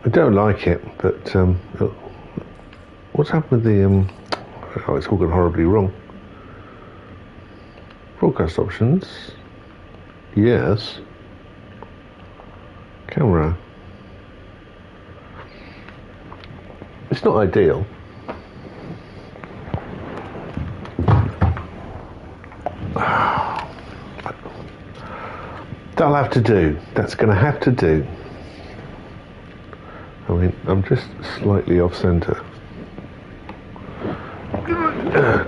I don't like it, but what's happened with the oh, it's all gone horribly wrong. Broadcast options, yes. Camera, it's not ideal. That'll have to do. That's going to have to do. I mean, I'm just slightly off center.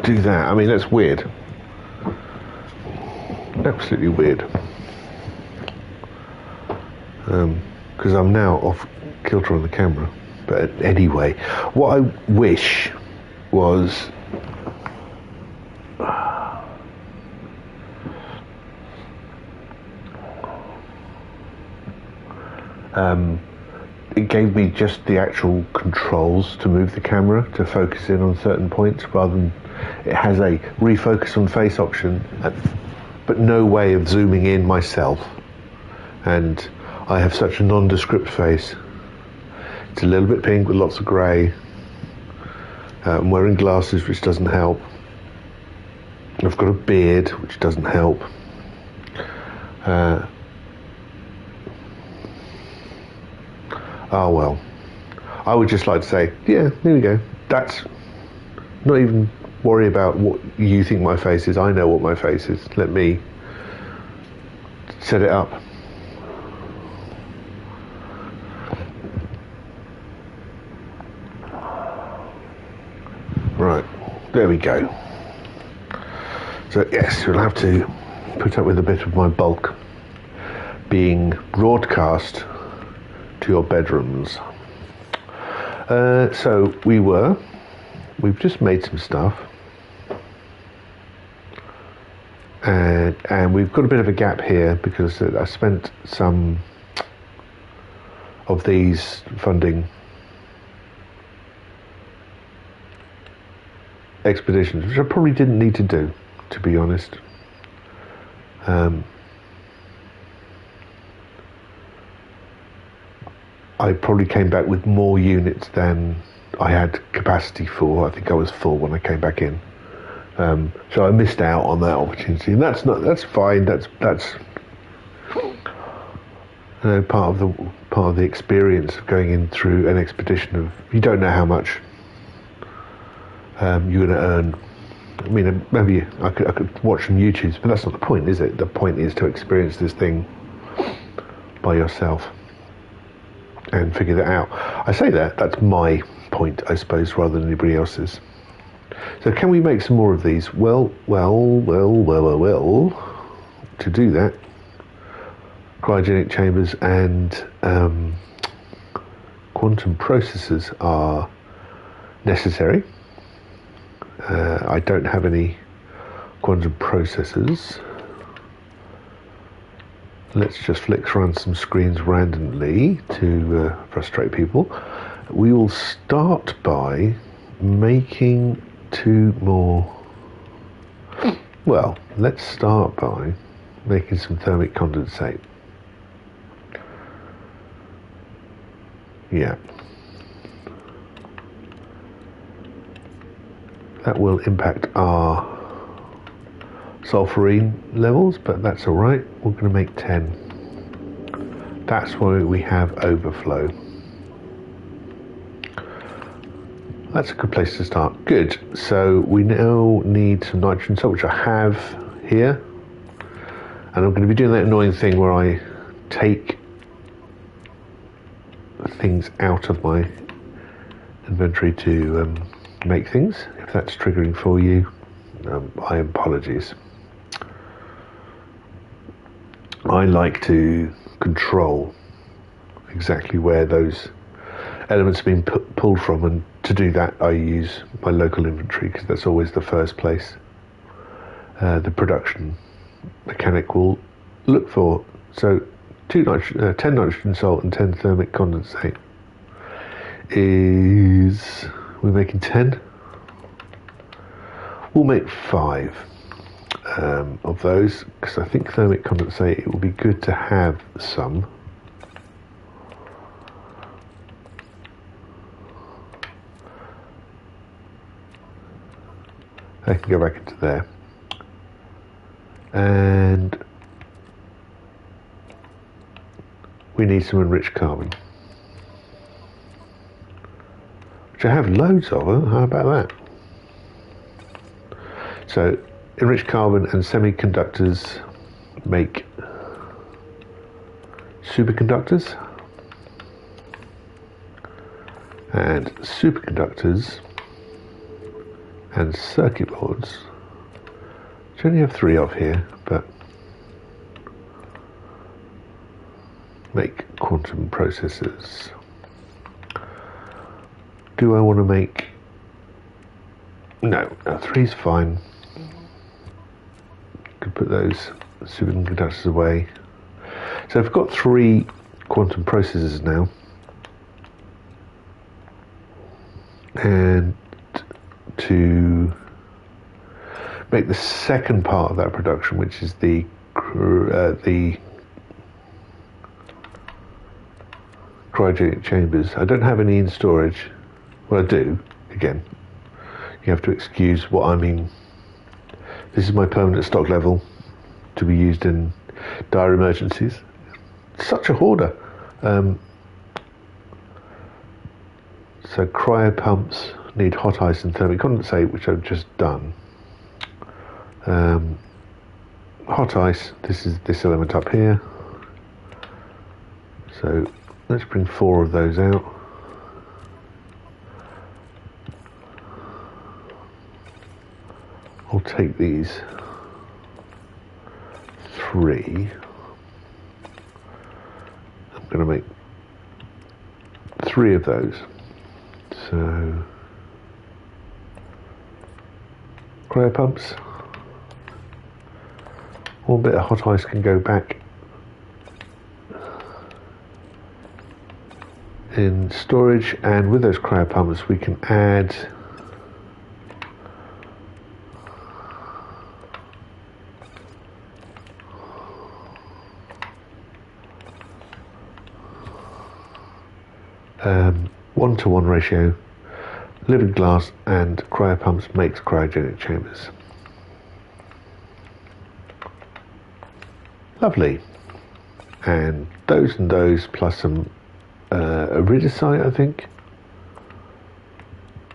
Do that. I mean, that's weird. Absolutely weird. Because I'm now off kilter on the camera. But anyway, what I wish was it gave me just the actual controls to move the camera to focus in on certain points, rather than it has a refocus on face option, but no way of zooming in myself. And I have such a nondescript face. It's a little bit pink with lots of grey. I'm wearing glasses, which doesn't help. I've got a beard, which doesn't help. Oh well, I would just like to say, yeah, there we go. That's not even worry about what you think my face is. I know what my face is. Let me set it up. Right, there we go. So yes, you'll have to put up with a bit of my bulk being broadcast to your bedrooms. So we've just made some stuff, and we've got a bit of a gap here because I spent some of these funding expeditions, which I probably didn't need to do, to be honest. I probably came back with more units than I had capacity for. I think I was full when I came back in, so I missed out on that opportunity, and that's fine. That's part of the experience of going in through an expedition. Of you don't know how much you're going to earn. I mean, maybe I could watch some YouTubes, but that's not the point, is it? The point is to experience this thing by yourself and figure that out. I say that's my point, I suppose, rather than anybody else's. So can we make some more of these? Well, to do that, cryogenic chambers and quantum processors are necessary. I don't have any quantum processors. Let's just flick around some screens randomly to frustrate people. We will start by making 2 more. Well, let's start by making some thermic condensate. Yeah. That will impact our sulfurine levels, but that's all right. We're going to make 10. That's why we have overflow. That's a good place to start. Good. So we now need some nitrogen salt, which I have here, and I'm going to be doing that annoying thing where I take things out of my inventory to make things. If that's triggering for you, I apologies. I like to control exactly where those elements have been pulled from, and to do that I use my local inventory, because that's always the first place the production mechanic will look for. So 10 nitrogen salt and 10 thermic condensate is, we're making 10. We'll make 5 of those, because I think thermic condensate, it will be good to have some. They can go back into there. And we need some enriched carbon, which I have loads of. How about that? So enriched carbon and semiconductors make superconductors, and superconductors and circuit boards, which I only have 3 of here, but make quantum processors. Do I want to make... No, 3's fine. Could put those superconductors away. So I've got 3 quantum processors now, and to make the second part of that production, which is the cryogenic chambers, I don't have any in storage. Well, I do. Again, you have to excuse what I mean. This is my permanent stock level to be used in dire emergencies. Such a hoarder. So cryo pumps need hot ice and thermic condensate, which I've just done. Hot ice, this is this element up here. So let's bring 4 of those out. I'll take these 3. I'm going to make 3 of those. So cryo pumps. 1 bit of hot ice can go back in storage, and with those cryo pumps we can add one-to-one ratio. Liquid glass and cryo pumps makes cryogenic chambers. Lovely. And those plus some iridescent, I think,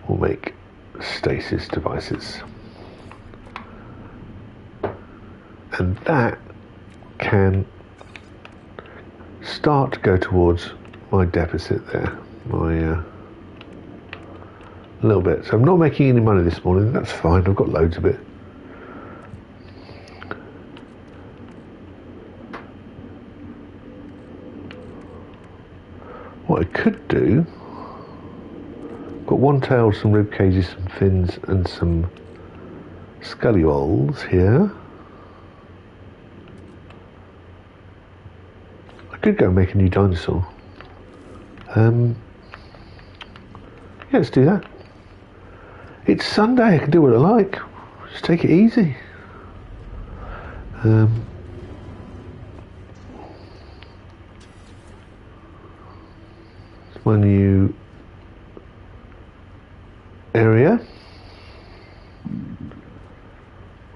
will make stasis devices. And that can start to go towards my deficit there. My little bit. So I'm not making any money this morning. That's fine. I've got loads of it. What I could do, got 1 tail, some rib cages, some fins, and some scully-walls here. I could go and make a new dinosaur. Yeah, let's do that. It's Sunday, I can do what I like. Just take it easy. It's my new area.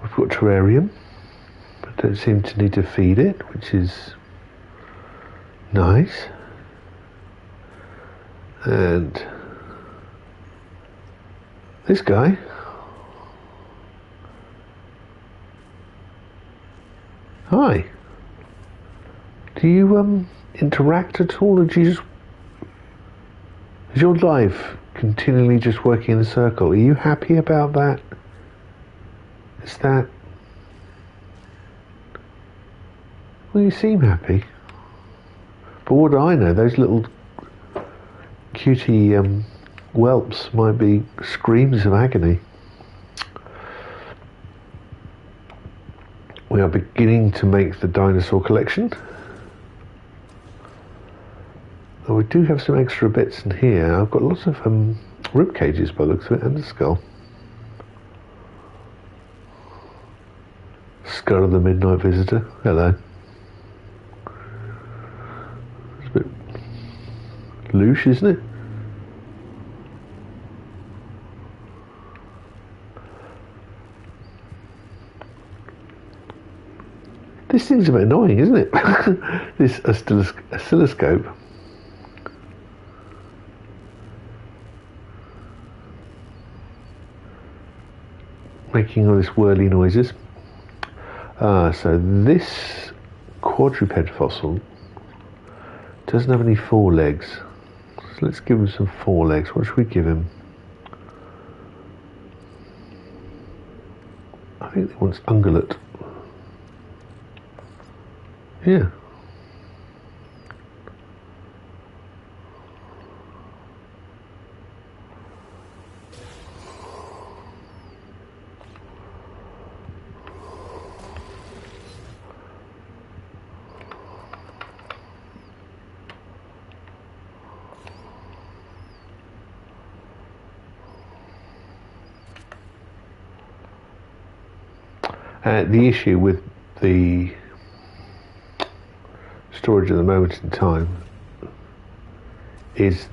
We've got terrarium. I don't seem to need to feed it, which is nice. And this guy, hi. Do you interact at all, or do you just, is your life continually just working in a circle? Are you happy about that? Is that, well, you seem happy, but what do I know, those little cutie whelps might be screams of agony. We are beginning to make the dinosaur collection. Oh, we do have some extra bits in here. I've got lots of rib cages by the looks of it, and a skull. Skull of the Midnight Visitor. Hello. It's a bit louche, isn't it? thing's a bit annoying, isn't it? This oscilloscope. Making all this whirly noises. So this quadruped fossil doesn't have any forelegs. So let's give him some forelegs. What should we give him? I think he wants ungulate. Yeah. The issue with the storage at the moment in time is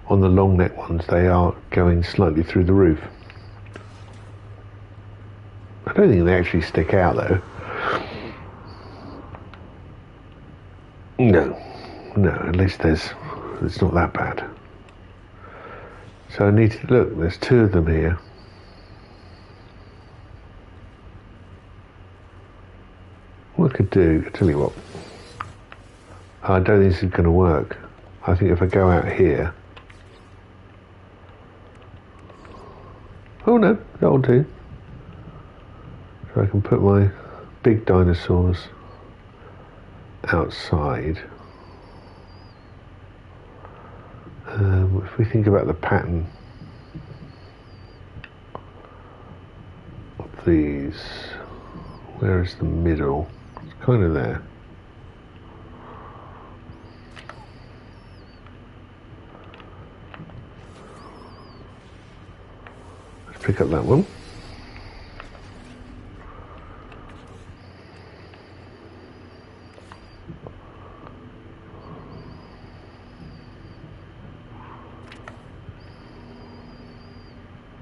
on the long neck ones, they are going slightly through the roof. I don't think they actually stick out though. No, at least it's not that bad. So I need to look, there's two of them here. What I could do, I tell you what, I don't think this is going to work. I think if I go out here, oh no, that'll do. So I can put my big dinosaurs outside. If we think about the pattern of these, where is the middle? It's kind of there. Let's pick up that one.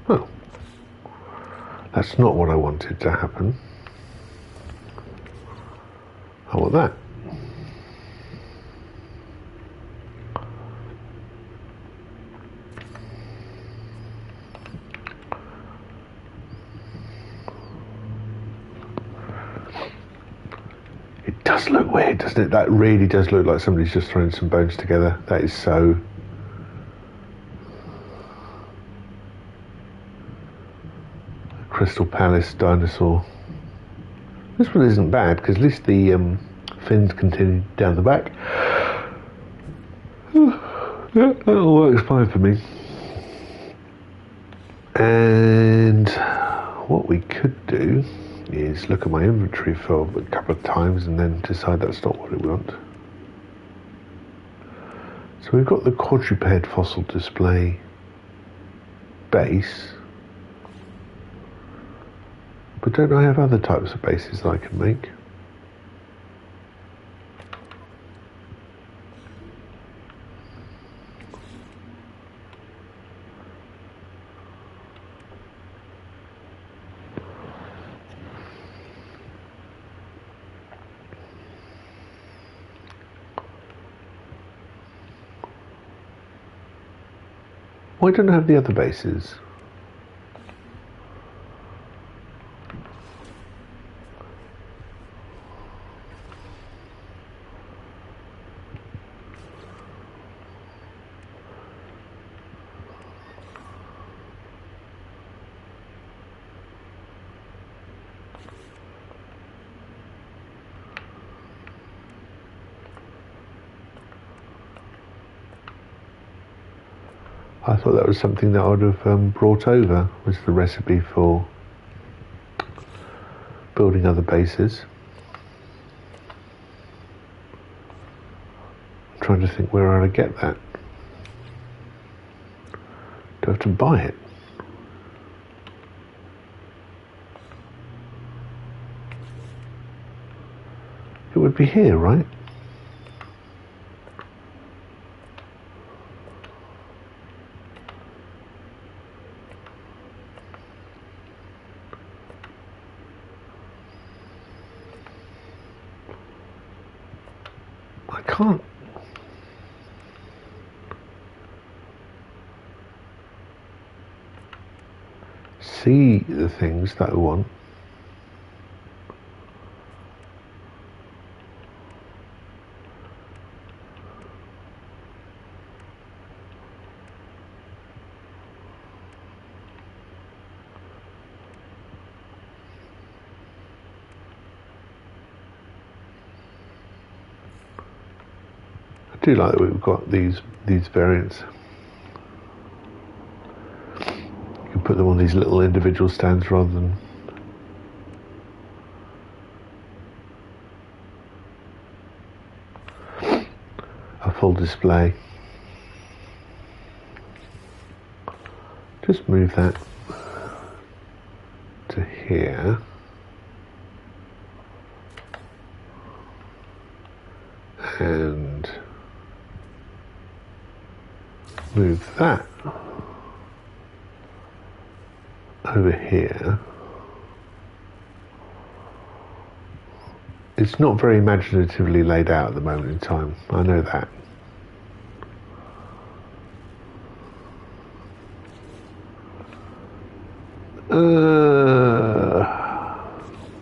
Oh, that's not what I wanted to happen. I want that. It does look weird, doesn't it? That really does look like somebody's just thrown some bones together. That is so... Crystal Palace dinosaur. This one isn't bad because at least the fins continue down the back. Yeah, that all works fine for me. And what we could do is look at my inventory for a couple of times and then decide that's not what we want. So we've got the quadruped fossil display base. But don't I have other types of bases that I can make? Why don't I have the other bases? I thought that was something that I would have brought over, was the recipe for building other bases. I'm trying to think where I'd get that. Do I have to buy it? It would be here, right? can't see the things that I want. I do like that we've got these variants. You can put them on these little individual stands rather than a full display. Just move that to here. And move that over here. It's not very imaginatively laid out at the moment in time, I know that.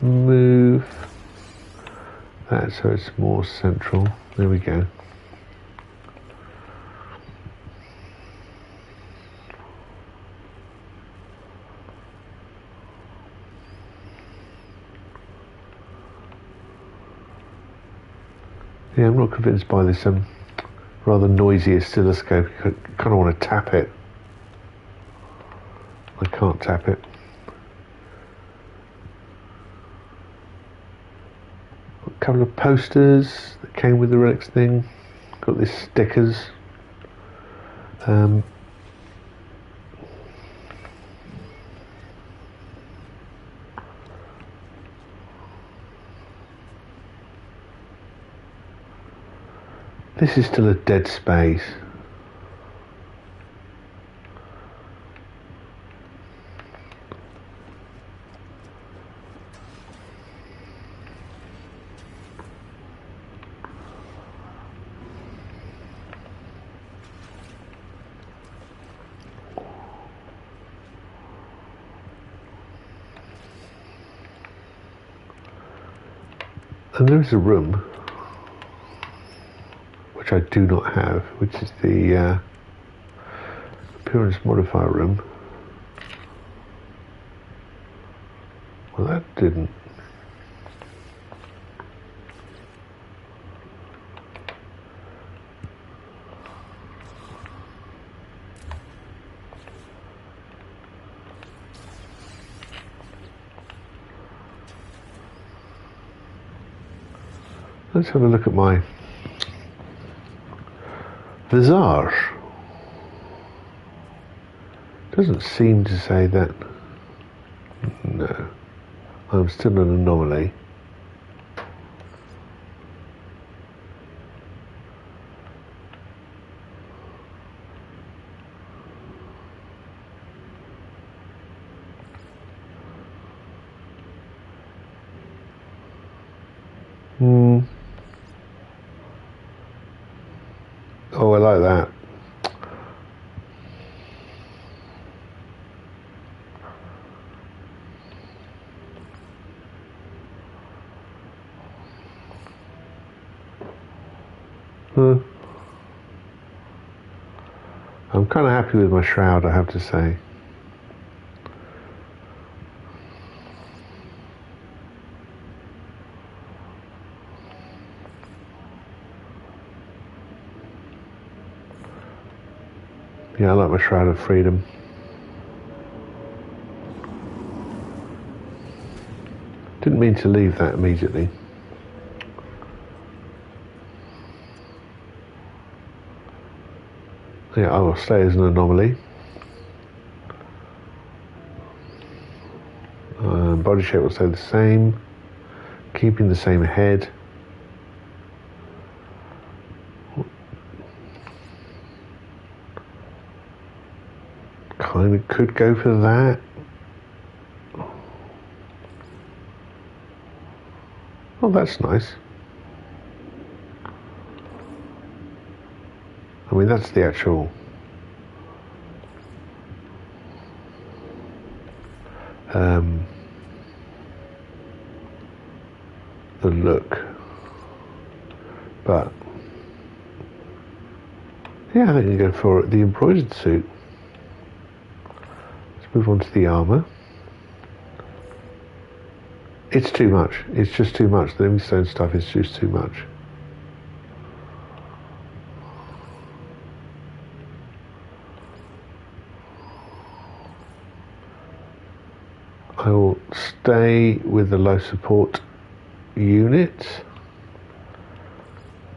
Move that so it's more central. There we go. Yeah, I'm not convinced by this rather noisy oscilloscope. I kind of want to tap it. I can't tap it. A couple of posters that came with the relics thing. Got these stickers. This is still a dead space. And there is a room which I do not have, which is the appearance modifier room. Well, that didn't. Let's have a look at my visage. Doesn't seem to say that. No, I'm still an anomaly. Oh, I like that. I'm kind of happy with my shroud, I have to say. Yeah, I like my Shroud of Freedom. Didn't mean to leave that immediately. Yeah, I will stay as an anomaly. Body shape will stay the same, keeping the same head. Kind of could go for that. Oh, that's nice. I mean, that's the actual the look, but yeah, I think you go for the embroidered suit. Let's move on to the armour. It's too much. It's just too much. The Livingstone stuff is just too much. I will stay with the low support unit.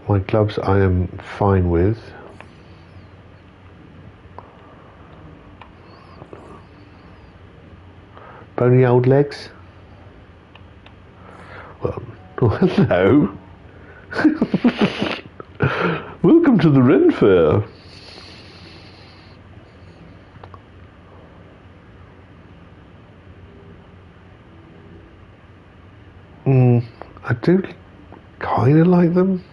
My gloves I am fine with. Bony old legs? Well, hello. Welcome to the Ren Fair. I do kind of like them.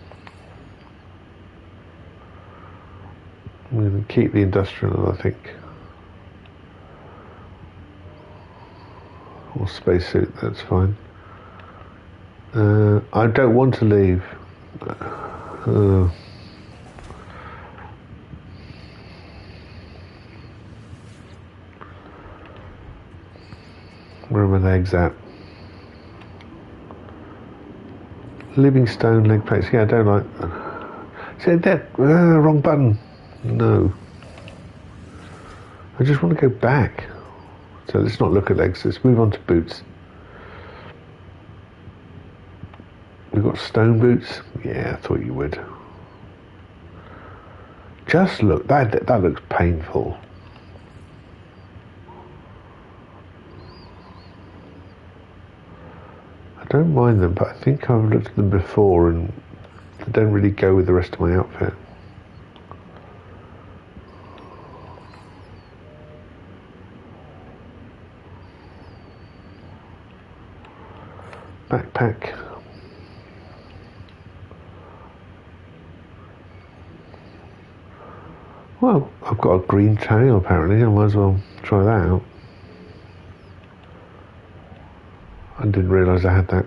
I'm going to keep the industrial, I think. Or spacesuit, that's fine. I don't want to leave. Where are my legs at? Livingstone leg plates. Yeah, I don't like. See that? Wrong button. No. I just want to go back. So let's not look at legs. Let's move on to boots. We've got stone boots. Yeah, I thought you would. Just look. That looks painful. I don't mind them, but I think I've looked at them before and they don't really go with the rest of my outfit. Backpack. Well, I've got a green tail apparently, I might as well try that out. I didn't realise I had that.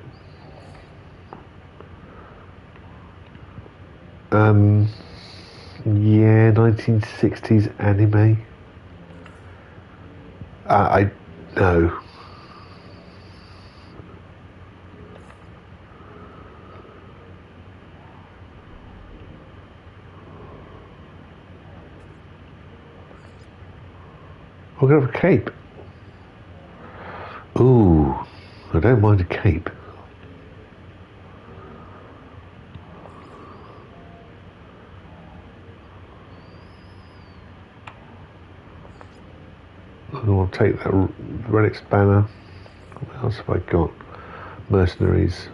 Yeah, 1960s anime. I know. We're going to have a cape. Ooh, I don't mind a cape. I'll take that relics banner. What else have I got? Mercenaries.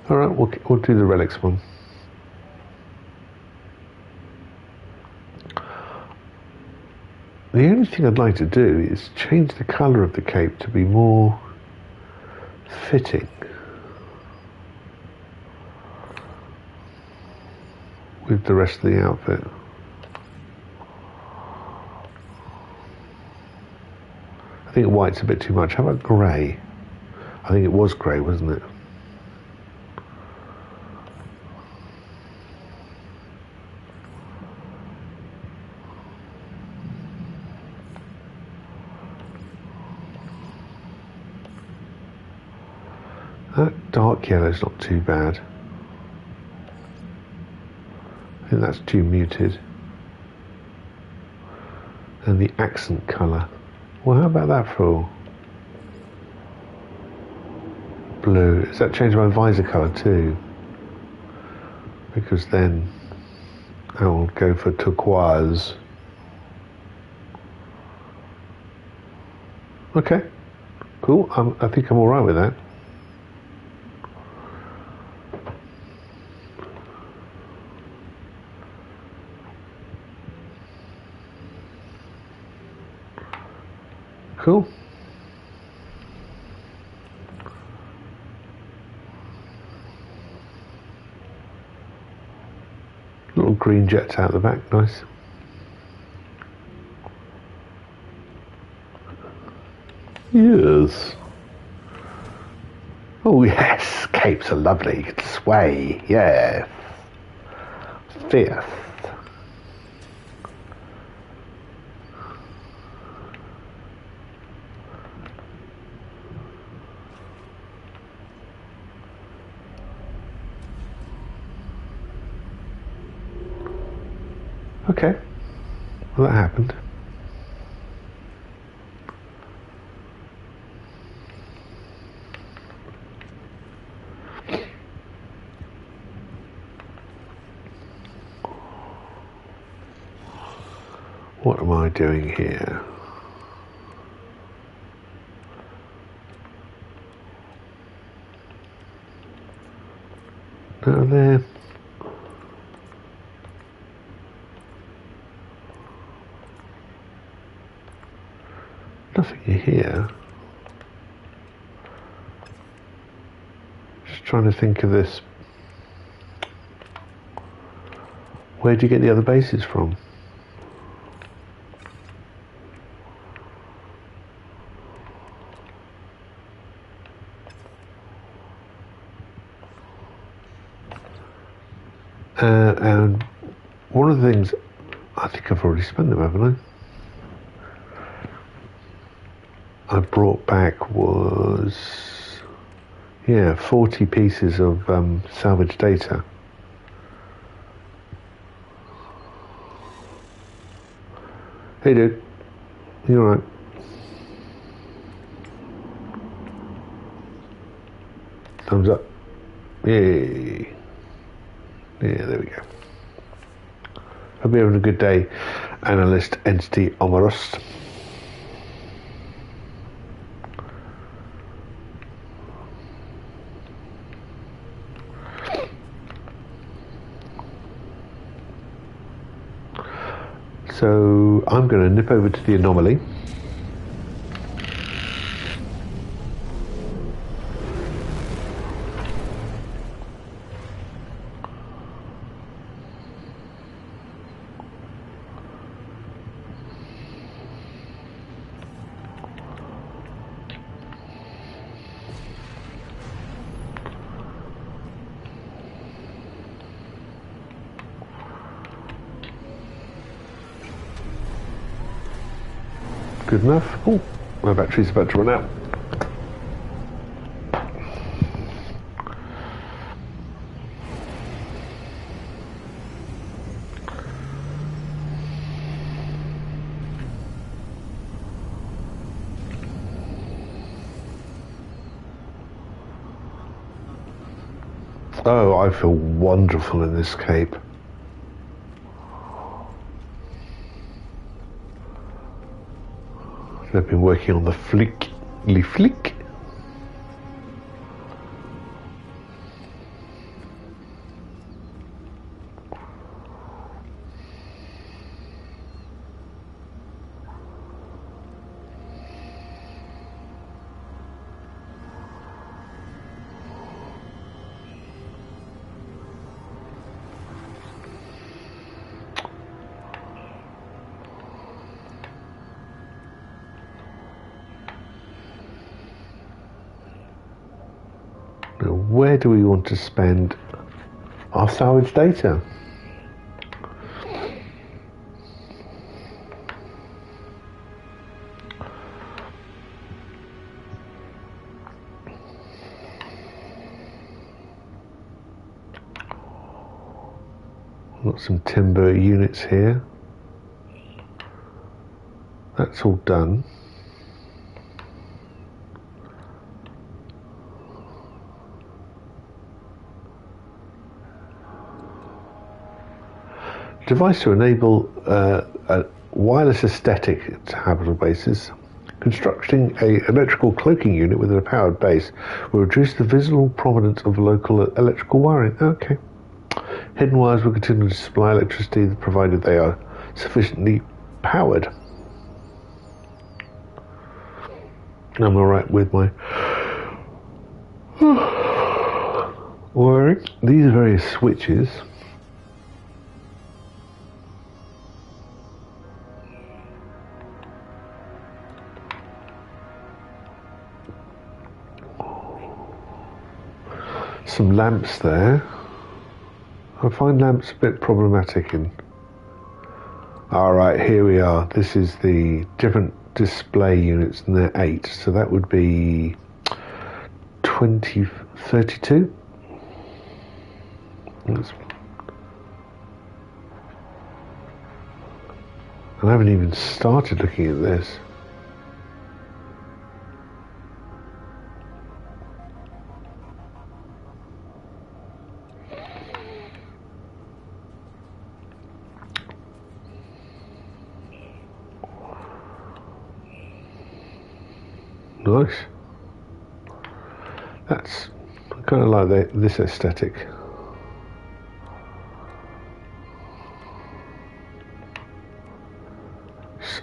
Alright, we'll do the relics one. The only thing I'd like to do is change the colour of the cape to be more fitting with the rest of the outfit. I think white's a bit too much. How about grey? I think it was grey, wasn't it? That dark yellow's not too bad. I think that's too muted. And the accent colour. Well, how about that for blue? Does that change my visor colour too? Because then I'll go for turquoise. Okay, cool. I think I'm alright with that. Cool. Little green jets out the back, nice. Yes. Oh yes, capes are lovely. You can sway, yeah. Fifth. Okay, well that happened. What am I doing here? Down there. Nothing here. Just trying to think of this. Where do you get the other bases from? And one of the things, I think I've already spent them, haven't I brought back was, yeah, 40 pieces of salvage data. Hey dude, you alright? Thumbs up. Yay. Yeah, there we go. Hope you're having a good day, Analyst Entity Omeros. So I'm going to nip over to the anomaly. Good enough. Oh, my battery's about to run out. Oh, I feel wonderful in this cape. I've been working on the flick. Now, where do we want to spend our salvage data? Got some timber units here. That's all done. Device to enable a wireless aesthetic to habitable bases. Constructing an electrical cloaking unit with a powered base will reduce the visible prominence of local electrical wiring. Okay. Hidden wires will continue to supply electricity provided they are sufficiently powered. I'm alright with my wiring. These various switches some lamps there. I find lamps a bit problematic in... Alright, here we are. This is the different display units, and they're 8. So that would be 32. I haven't even started looking at this. Nice. That's kind of like this aesthetic.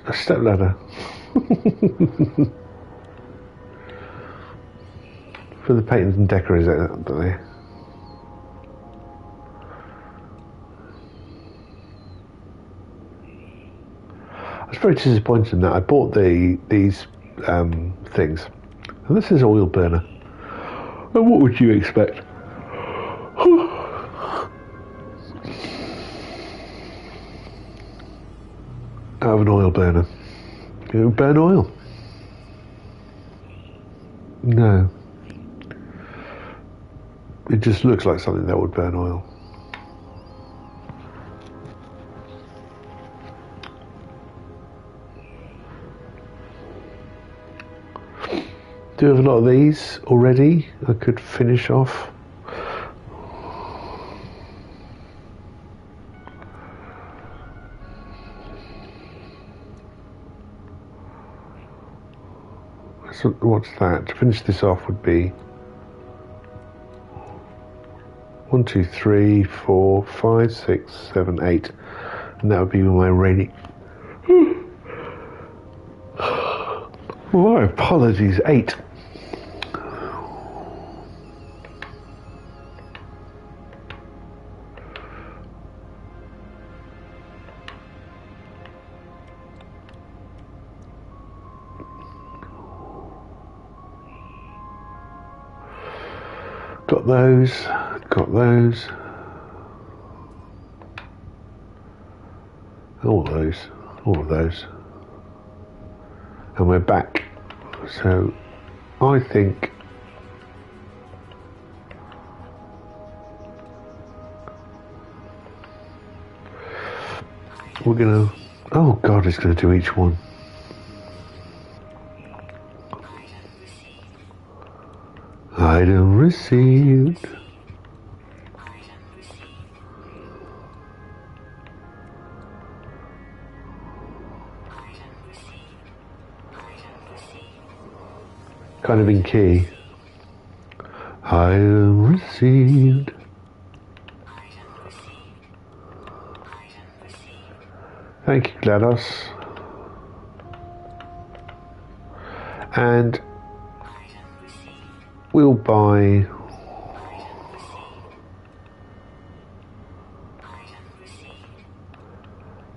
A step ladder. For the painters and decorators, don't they? I was very disappointed in that. I bought these things, and this is oil burner. And what would you expect? Out of an oil burner. You burn oil? No. It just looks like something that would burn oil. Do have a lot of these already. I could finish off. So what's that? To finish this off would be 1, 2, 3, 4, 5, 6, 7, 8, and that would be my rating. My apologies, 8. Got those, got those. All of those. And we're back. So I think we're gonna, oh God, it's gonna do each one. Item received. Kind of in key. Item received. Thank you, GLaDOS. And we'll buy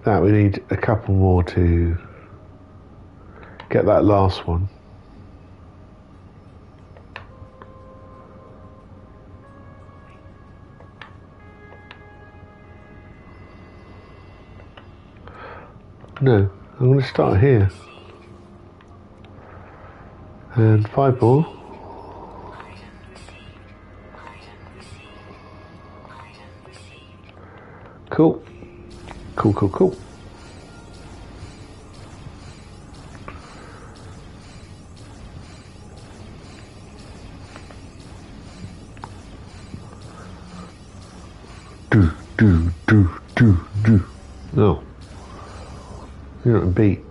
that. We need a couple more to get that last one. No, I'm going to start here. And 5 more. Cool. Cool, cool, cool. Do. No. You're not a beat.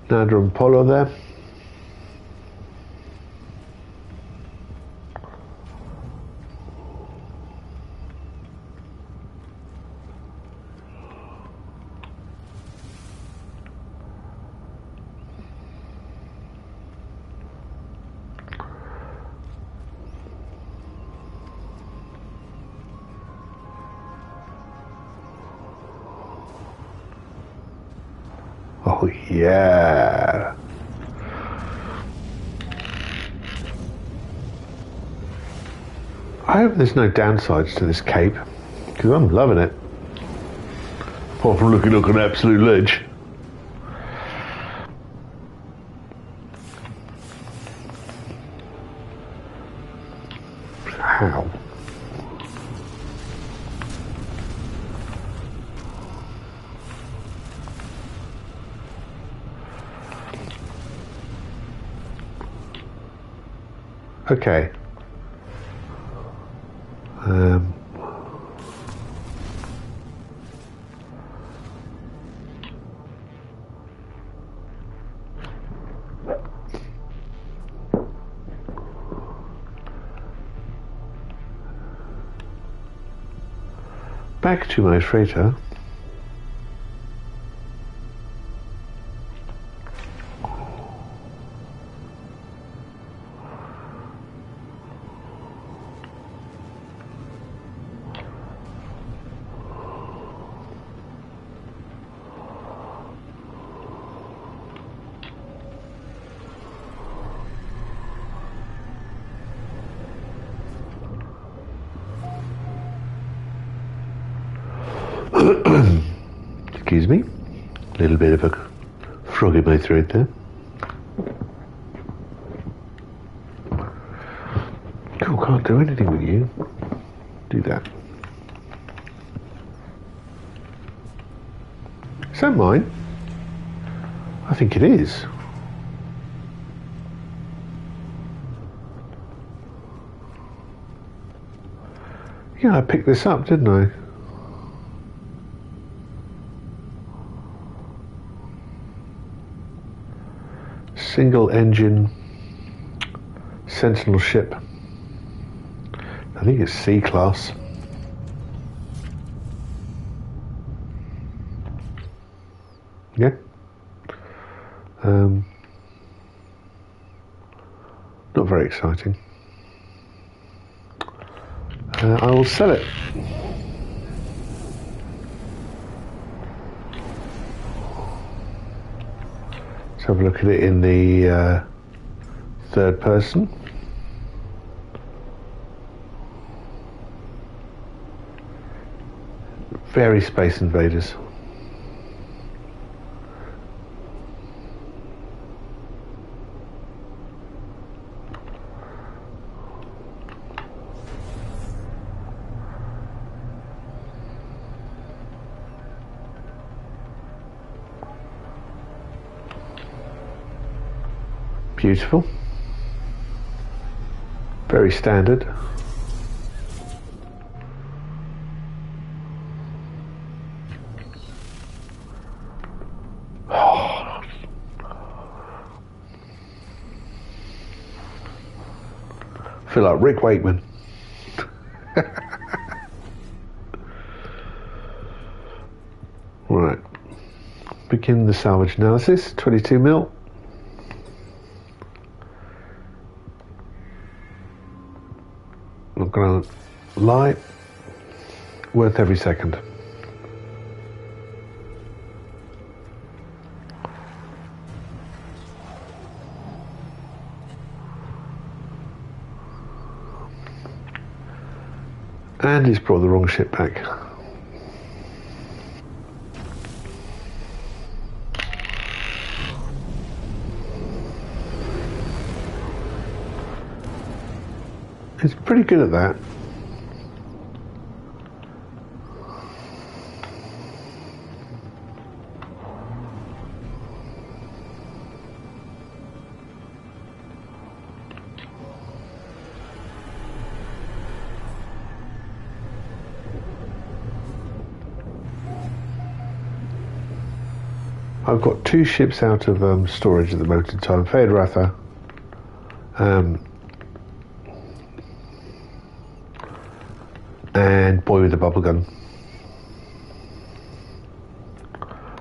Random Pillar there. Oh yeah. I hope there's no downsides to this cape, because I'm loving it. Apart from looking like an absolute ledge. How? Okay. Back to my freighter. Excuse me, a little bit of a frog in my throat there. Cool, can't do anything with you. Do that. Is that mine? I think it is. Yeah, I picked this up, didn't I? Single engine Sentinel ship. I think it's C class. Yeah. Not very exciting. I will sell it. Let's have a look at it in the third person. Very Space Invaders. Beautiful. Very standard. I feel like Rick Wakeman. Right. Begin the salvage analysis. 22 mil. Not gonna lie, worth every second. And he's brought the wrong ship back. He's pretty good at that. I've got 2 ships out of storage at the moment in time. Feyd-Rautha, and Boy with the Bubble Gun.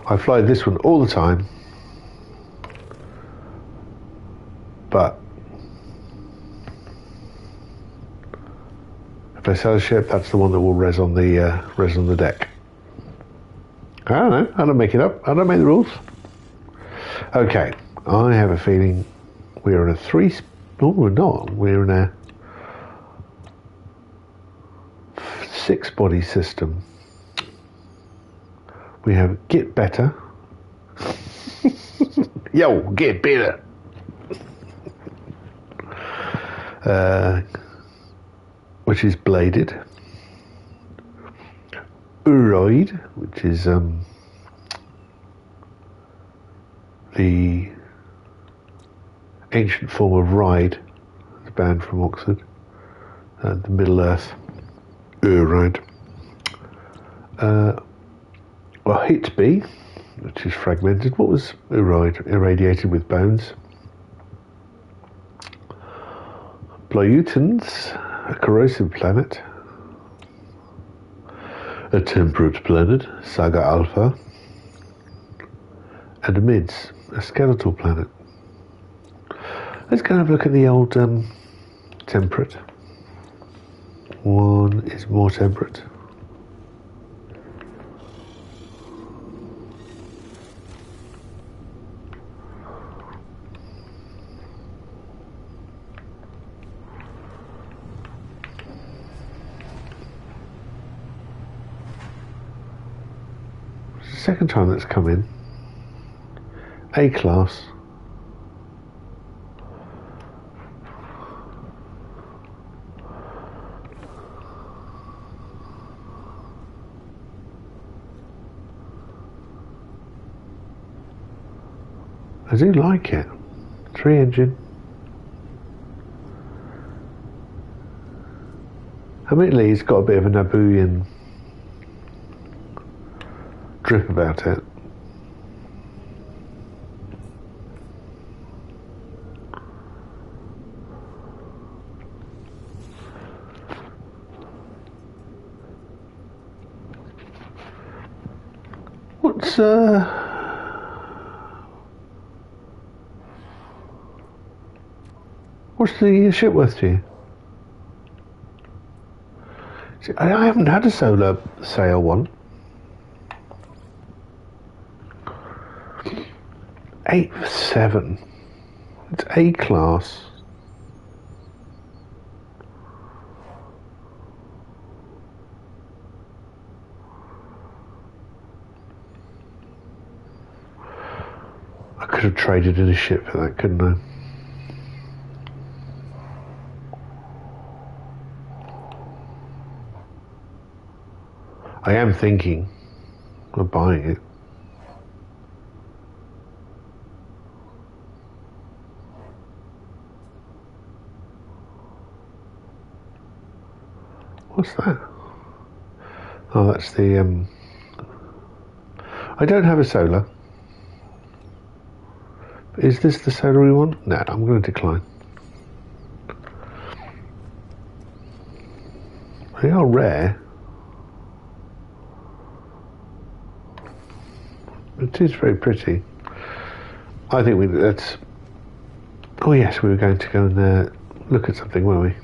I fly this one all the time, but if I sell a ship, that's the one that will res on the deck. I don't know. I don't make it up. I don't make the rules. Okay, I have a feeling we're in a oh, we're not. We're in a 6-body system. We have Get Better. Yo, get better. Which is bladed. Uroid, which is the ancient form of ride, the band from Oxford, the Middle Earth. Uroid. Well, Hit B, which is fragmented. What was Uroid? Irradiated with bones. Blyutons, a corrosive planet. A temperate planet, Saga Alpha. And Amids, a skeletal planet. Let's go and have a look at the old Temperate. One is more temperate. It's the second time that's come in. A class. I do like it. 3 engine. Admittedly, it's got a bit of a nabooian drip about it. What's the ship worth to you? See, I haven't had a solar sail one. 8 for 7. It's A class. I could have traded in a ship for that, couldn't I? I am thinking of buying it. What's that? Oh, that's the I don't have a solar. Is this the solar we want? No, I'm going to decline. They are rare. It is very pretty. I think that's... Oh yes, we were going to go and look at something, weren't we?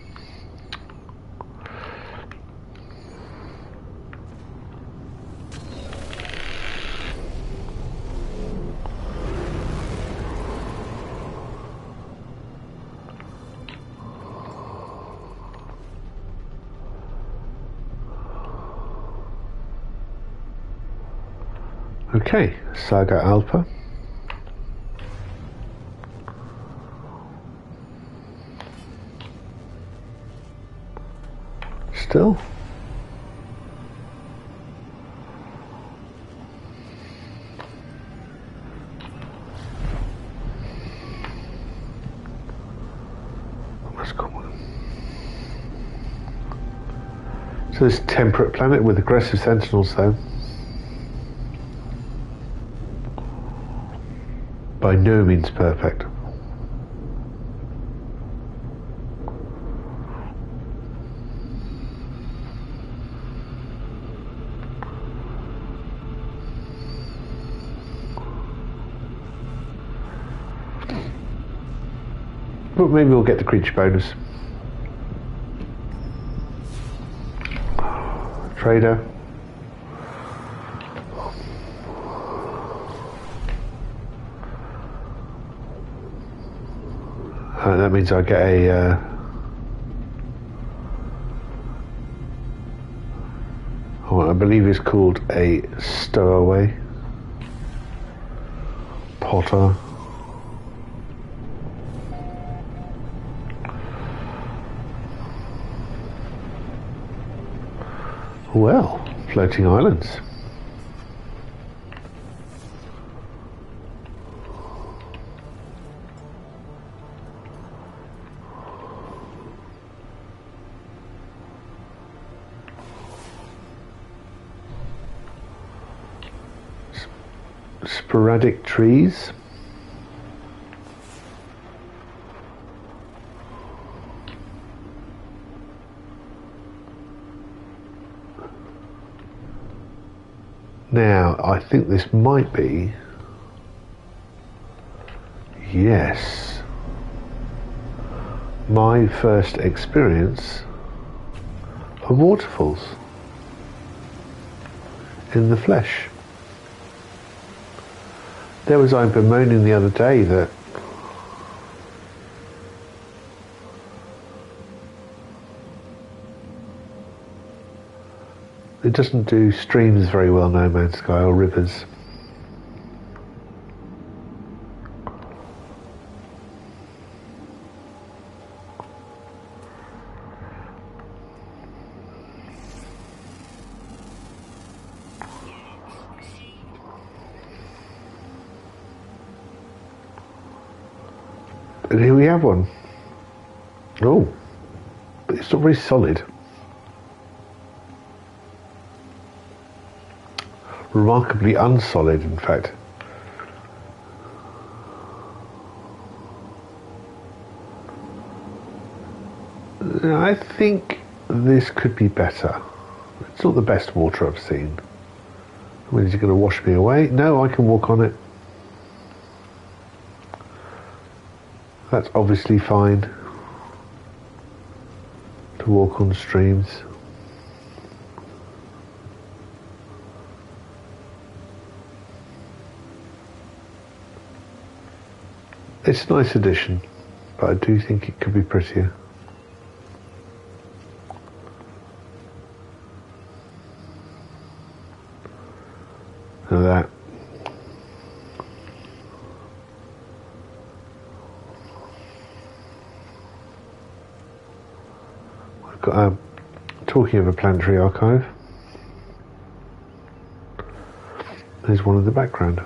Okay, Saga Alpha. Still. That's cool. So this temperate planet with aggressive Sentinels though. By no means perfect. But maybe we'll get the creature bonus. Trader. That means I get a what I believe is called a stowaway potter. Well, floating islands. Sporadic trees. Now, I think this might be, yes, my first experience of waterfalls in the flesh. There was, I bemoaning the other day that it doesn't do streams very well, No Man's Sky, or rivers. And here we have one. Oh, but it's not very solid. Remarkably unsolid, in fact. I think this could be better. It's not the best water I've seen. I mean, is it going to wash me away? No, I can walk on it. That's obviously fine to walk on streams. It's a nice addition, but I do think it could be prettier. Look at that. We've got talking of a planetary archive. There's one in the background.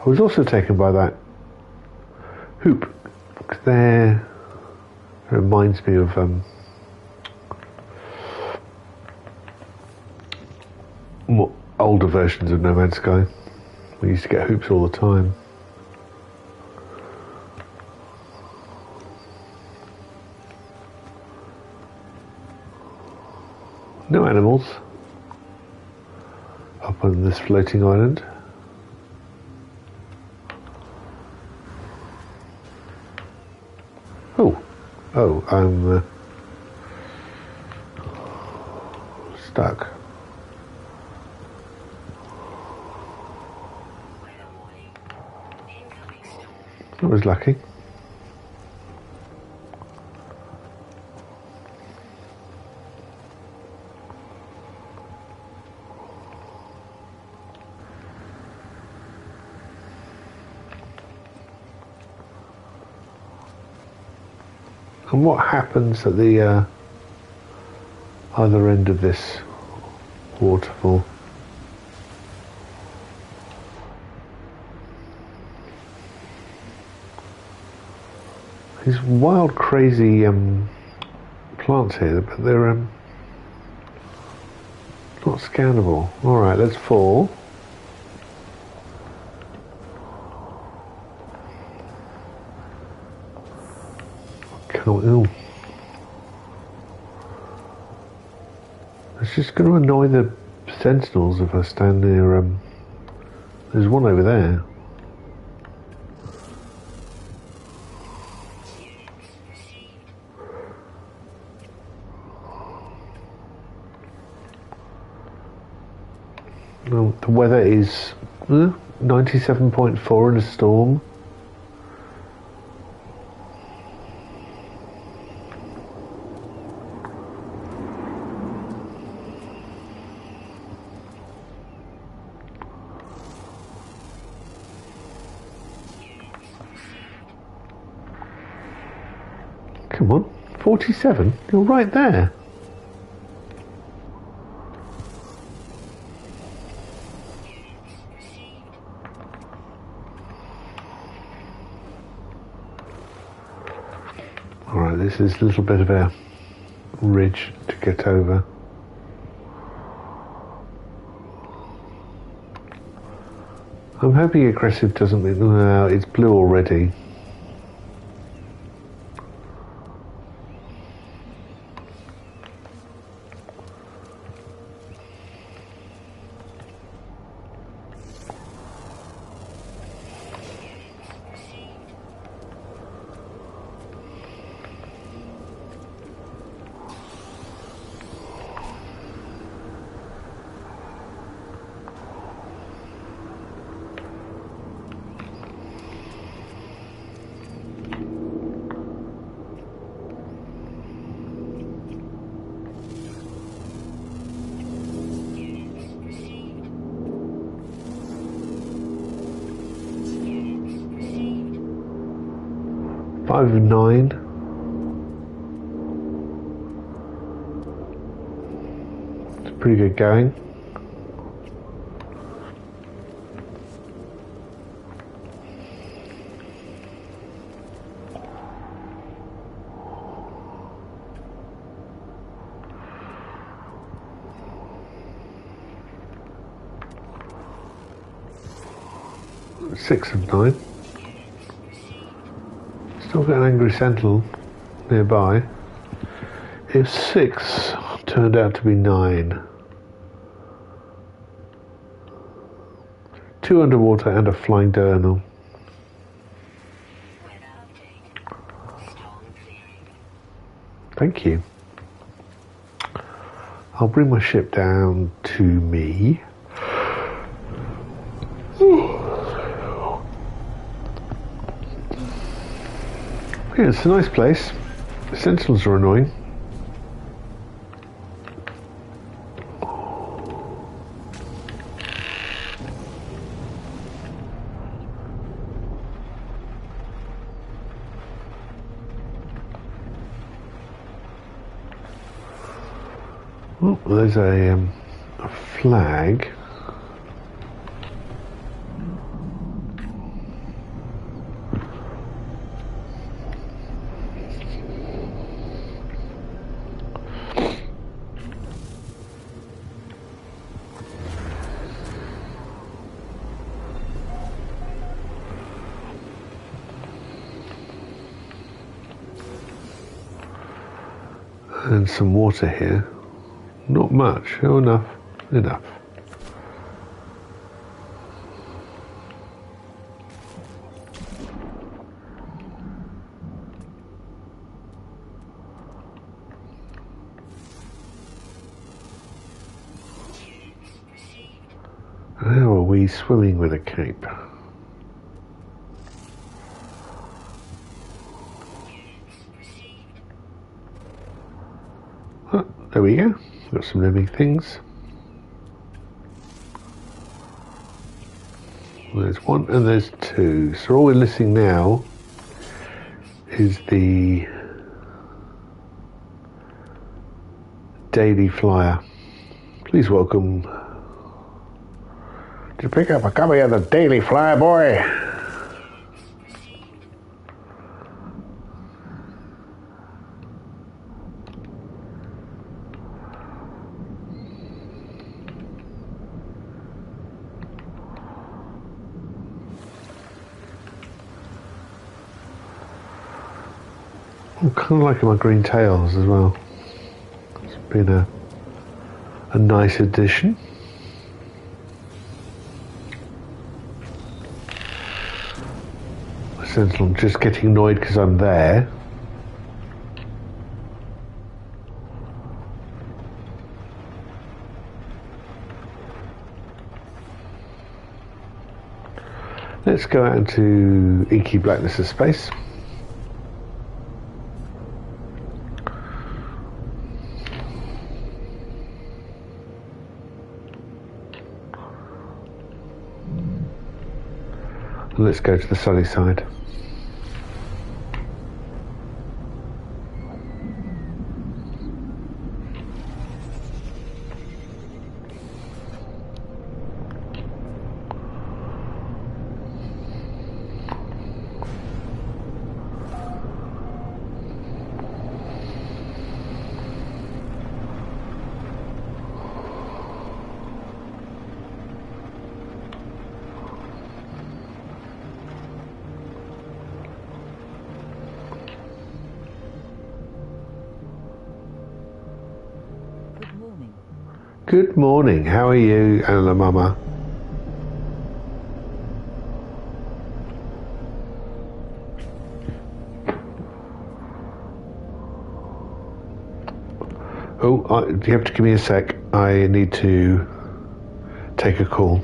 I was also taken by that hoop. There, it reminds me of more older versions of No Man's Sky. We used to get hoops all the time. No animals up on this floating island. Oh, I'm stuck. That was lucky. And what happens at the other end of this waterfall? These wild, crazy plants here, but they're not scannable. All right, let's fall. It's just going to annoy the Sentinels if I stand near. There's one over there. Well, the weather is 97.4 in a storm. Come on, 47? You're right there. Alright, this is a little bit of a ridge to get over. I'm hoping aggressive doesn't mean... Well, it's blue already. Five of 9. It's pretty good going. Six of 9. Still got an angry Sentinel nearby. If 6 turned out to be 9. 2 underwater and a flying diurnal. Thank you. I'll bring my ship down to me. Yeah, it's a nice place. The Sentinels are annoying. Oh, there's a flag. And some water here. Not much. Oh, enough. Enough. How are we swimming with a cape? Oh, there we go. Got some living things. There's 1 and there's 2. So all we're missing now is the daily flyer. Please welcome. Did you pick up a copy of the daily flyer, boy? I'm kind of liking my green tails as well. It's been a nice addition. My Sentinel just getting annoyed because I'm there. Let's go out into inky blackness of space. Let's go to the sunny side. Good morning. How are you, Antler Mama? Oh, you have to give me a sec. I need to take a call.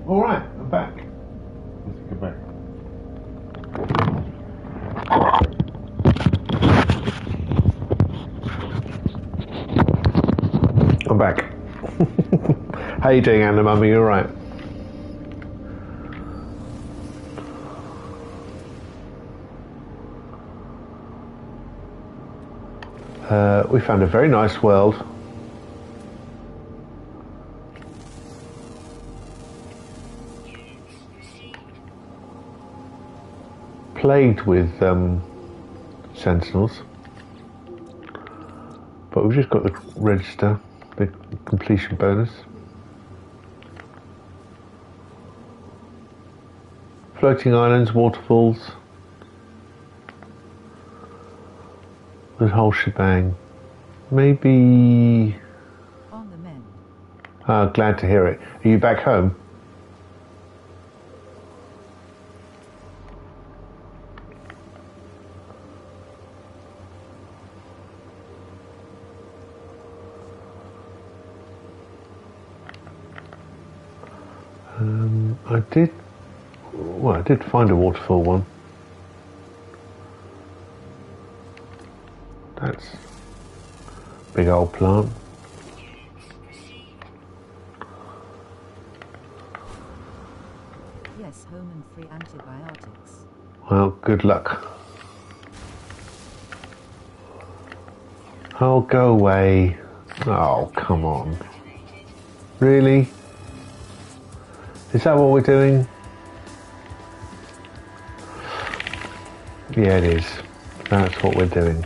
All right, I'm back. Let's go back. I'm back. How you doing, Antler Mama? You all right? We found a very nice world. Plagued with Sentinels, but we've just got the register, the completion bonus. Floating islands, waterfalls, the whole shebang. Maybe. On the mend. Ah, glad to hear it. Are you back home? I did find a waterfall one. That's a big old plant. Yes, home and free antibiotics. Well, good luck. Oh, go away. Oh, come on. Really? Is that what we're doing? Yeah, it is. That's what we're doing.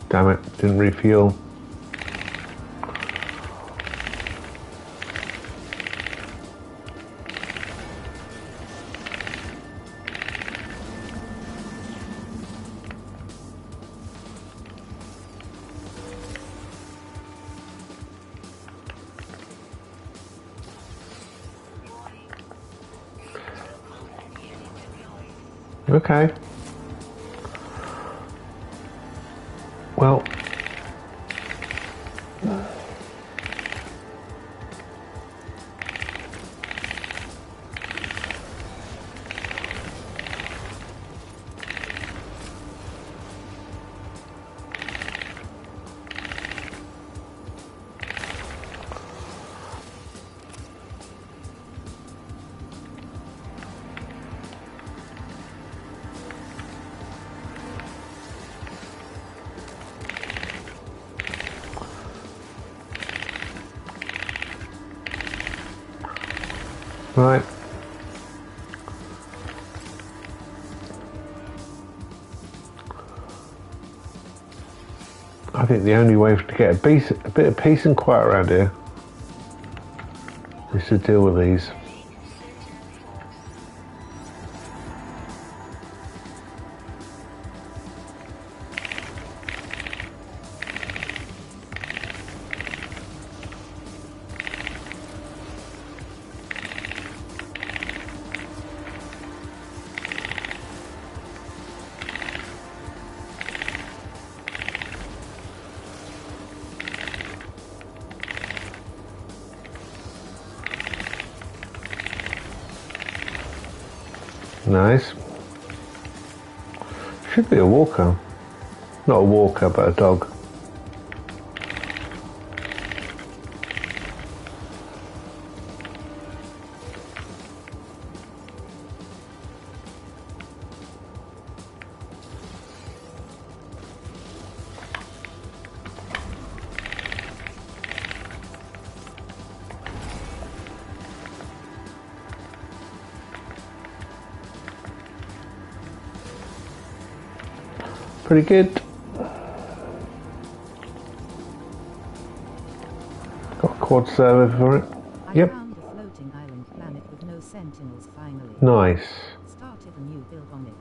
Damn it, didn't refuel. Okay. Well, right. I think the only way to get a bit of peace and quiet around here is to deal with these. Nice. Should be a walker. Not a walker, but a dog. Pretty good. Got a quad server for it. I Yep. found a floating island planet Sentinels finally. Nice. Started a new build on it.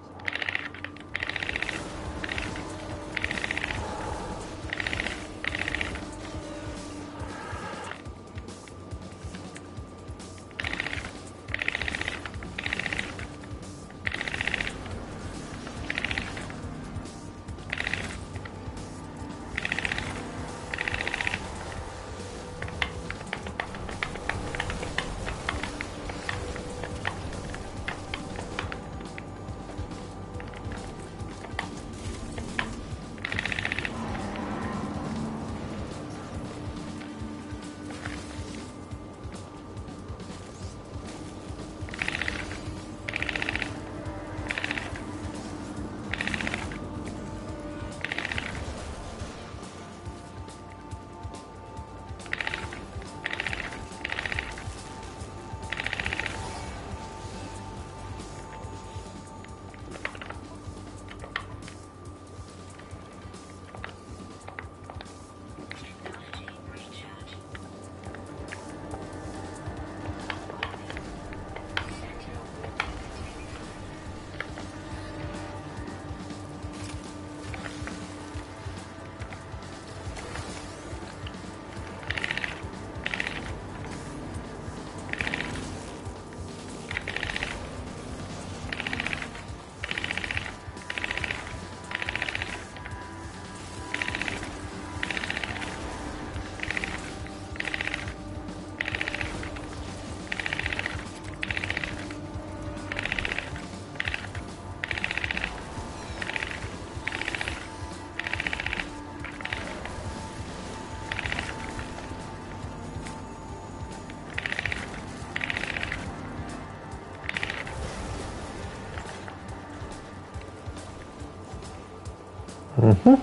Mm-hmm.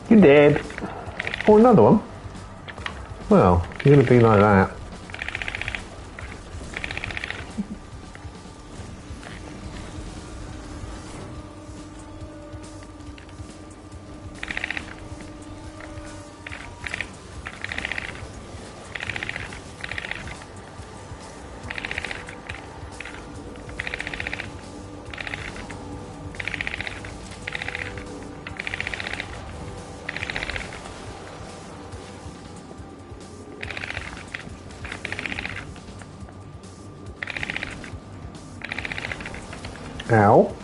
You did. Oh, another one? Well, you're going to be like that. Ow.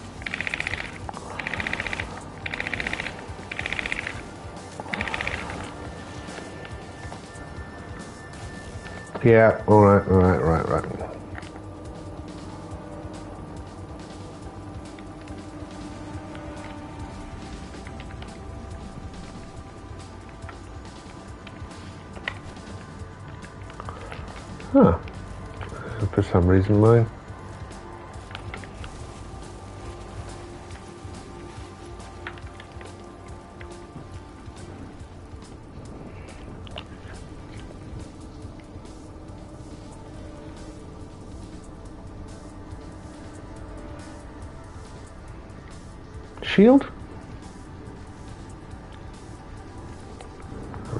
Yeah, alright. Huh. For some reason mine. Shield?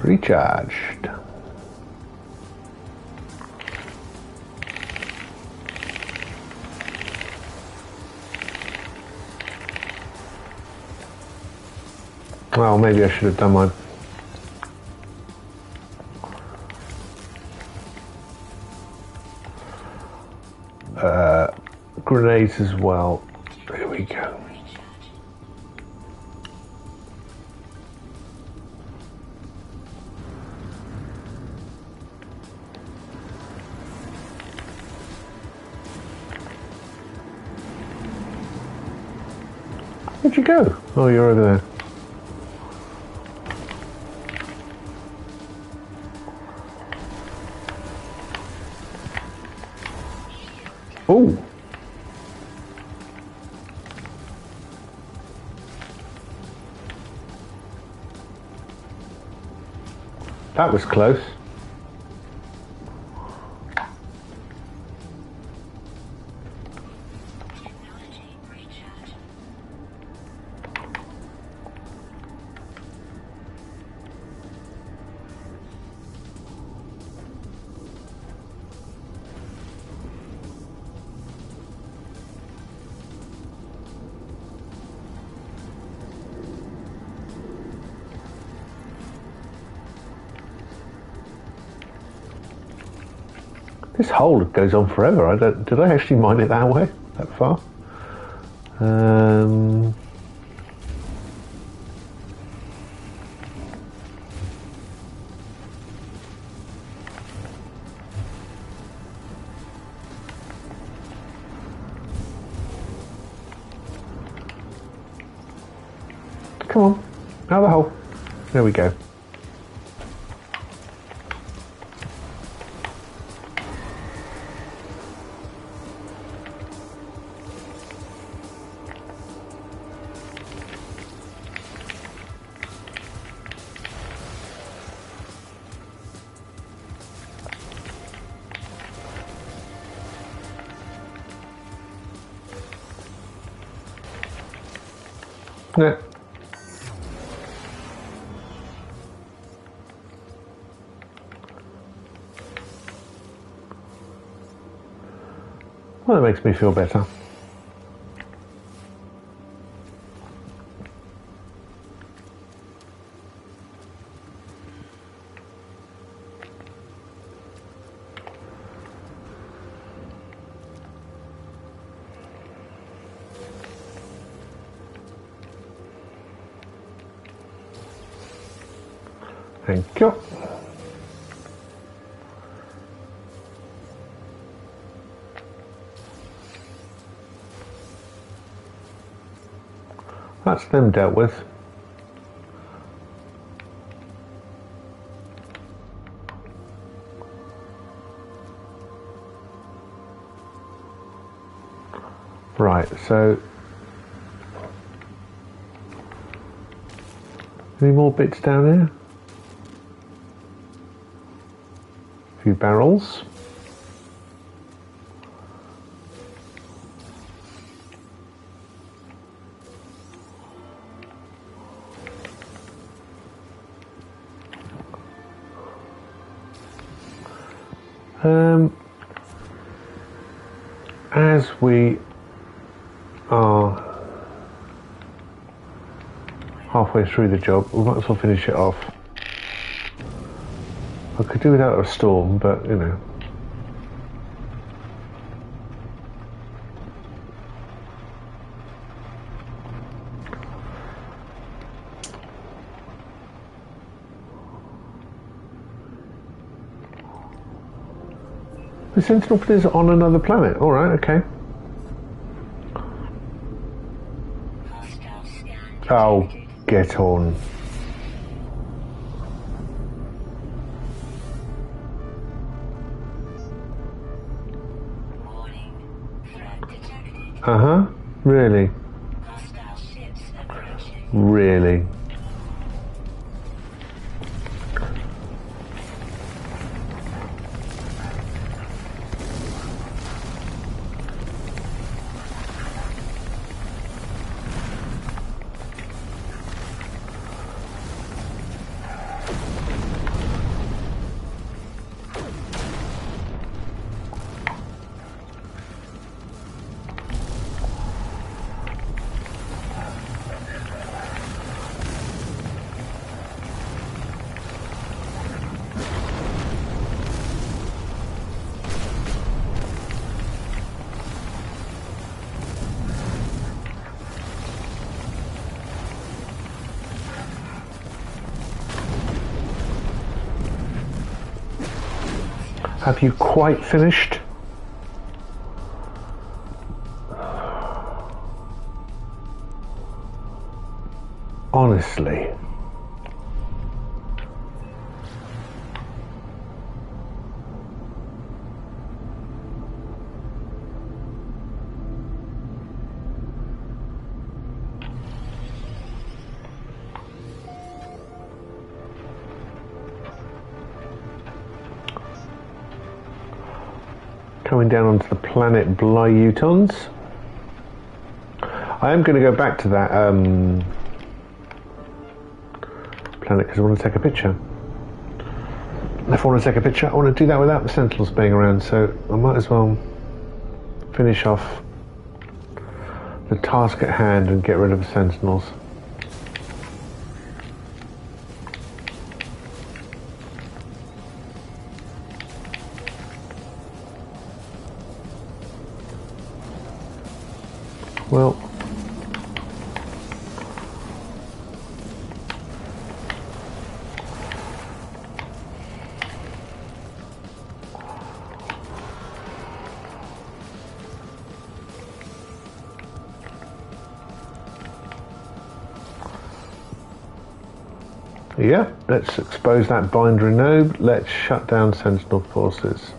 Recharged. Well, maybe I should have done my... grenades as well. There we go. Where'd you go? Oh, you're over there. Oh! That was close. This hole goes on forever. Did I actually mine it that way, that far? Come on, out of the hole. There we go. Yeah. Well, that makes me feel better. Thank you. That's them dealt with. Right, so any more bits down here? A few barrels. As we are halfway through the job, we might as well finish it off. I could do without a storm, but you know. The Sentinel Pillar is on another planet. All right, okay. Oh, get on. Uh-huh. Really? Really? Have you quite finished? Honestly. Coming down onto the planet Blyutons. I am going to go back to that planet because I want to take a picture. If I want to take a picture, I want to do that without the Sentinels being around, so I might as well finish off the task at hand and get rid of the Sentinels. Well, yeah, let's expose that binder node. Let's shut down Sentinel forces.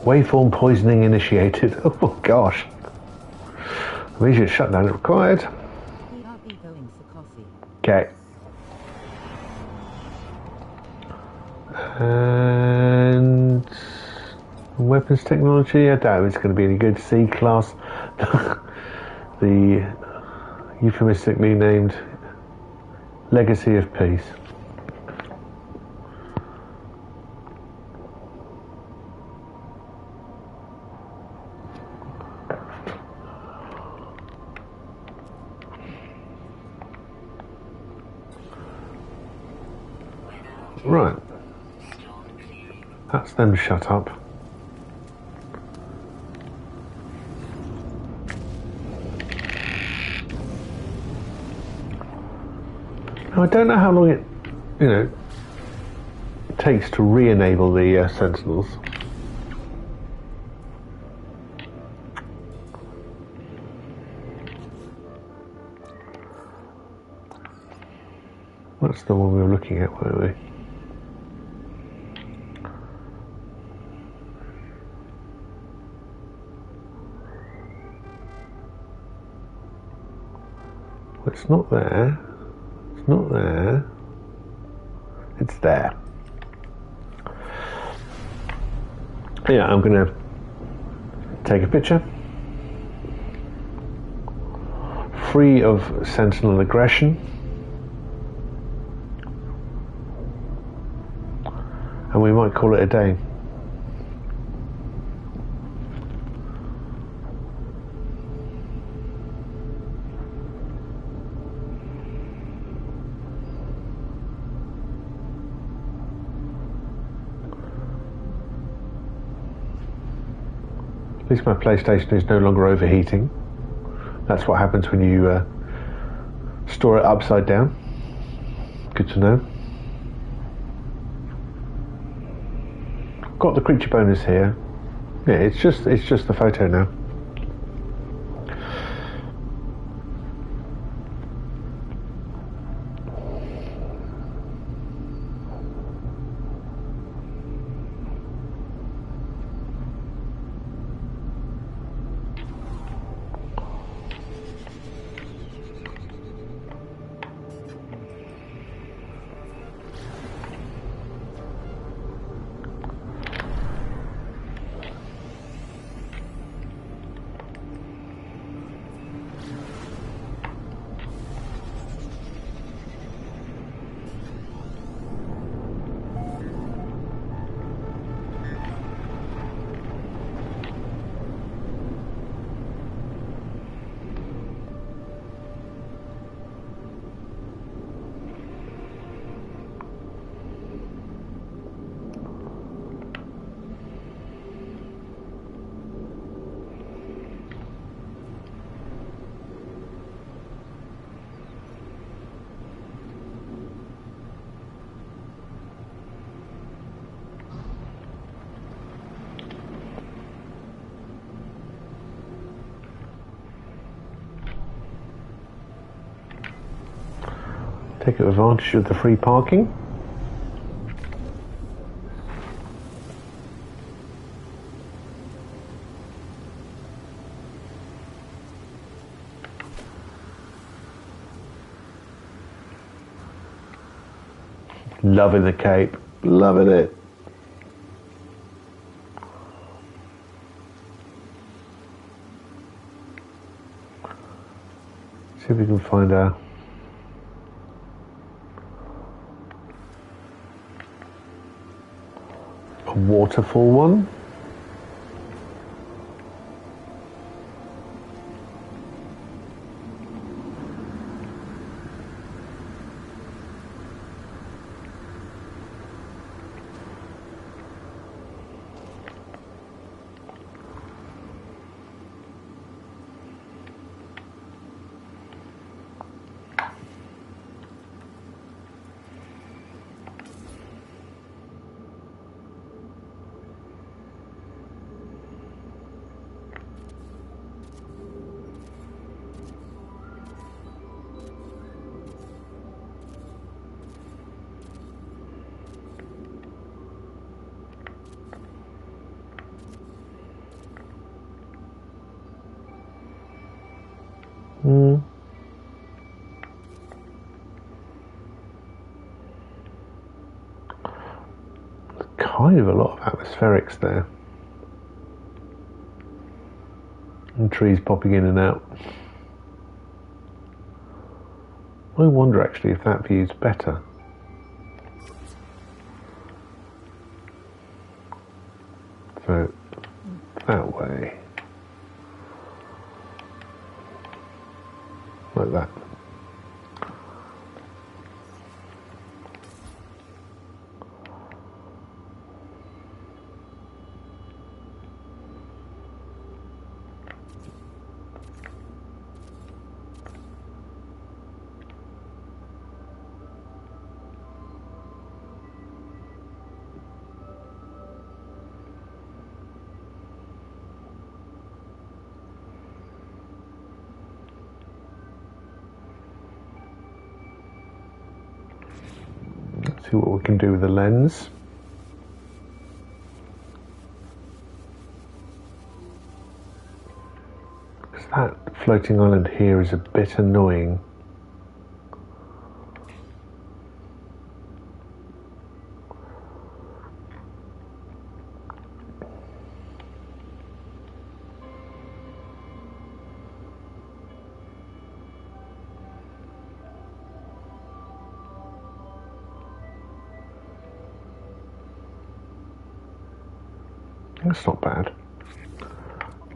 Waveform poisoning initiated. Oh gosh. Immediate shutdown is required. BRB going for coffee. Okay. And weapons technology, I doubt it's going to be any good. C-class. The euphemistically named Legacy of Peace. Right. That's them shut up. Now, I don't know how long it, takes to re-enable the Sentinels. That's the one we were looking at, weren't we? It's not there. It's not there. It's there. Yeah, I'm going to take a picture. Free of Sentinel aggression. And we might call it a day. At least my PlayStation is no longer overheating. That's what happens when you store it upside down. Good to know. Got the creature bonus here. Yeah, it's just the photo now. Take advantage of the free parking. Loving the Cape, loving it. See if we can find a waterfall one. Kind of a lot of atmospherics there. And trees popping in and out. I wonder actually if that view's better. So, that way. Like that. See what we can do with the lens. Because that floating island here is a bit annoying. That's not bad.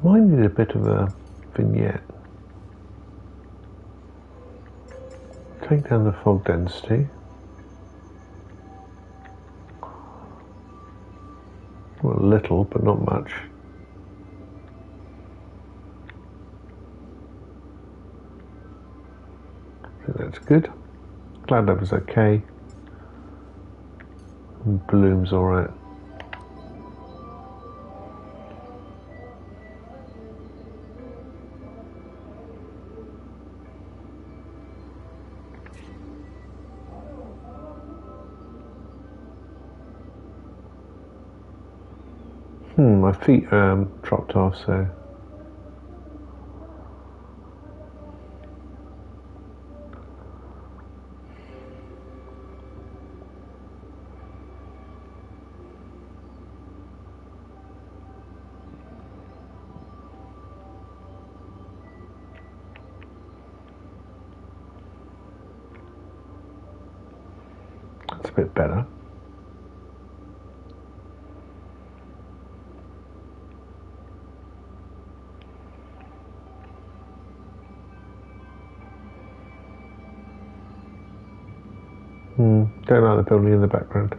Mine needed a bit of a vignette. Take down the fog density. Well, a little, but not much. I think that's good. Cloud level's okay. And bloom's alright. My feet dropped off, so that's a bit better. Don't like the building in the background.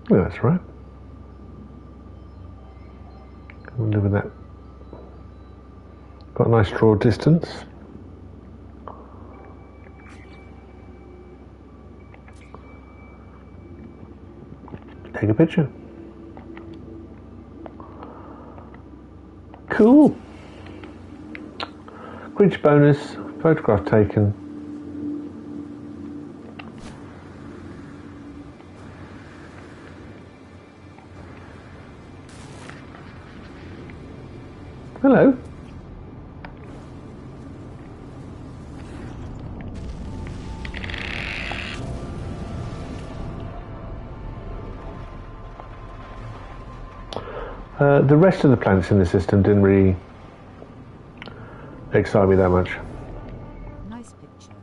Yeah, that's right. We'll live in that. Got a nice draw distance. picture. Cool. Creature bonus, photograph taken. Hello. The rest of the planets in the system didn't really excite me that much. Nice picture.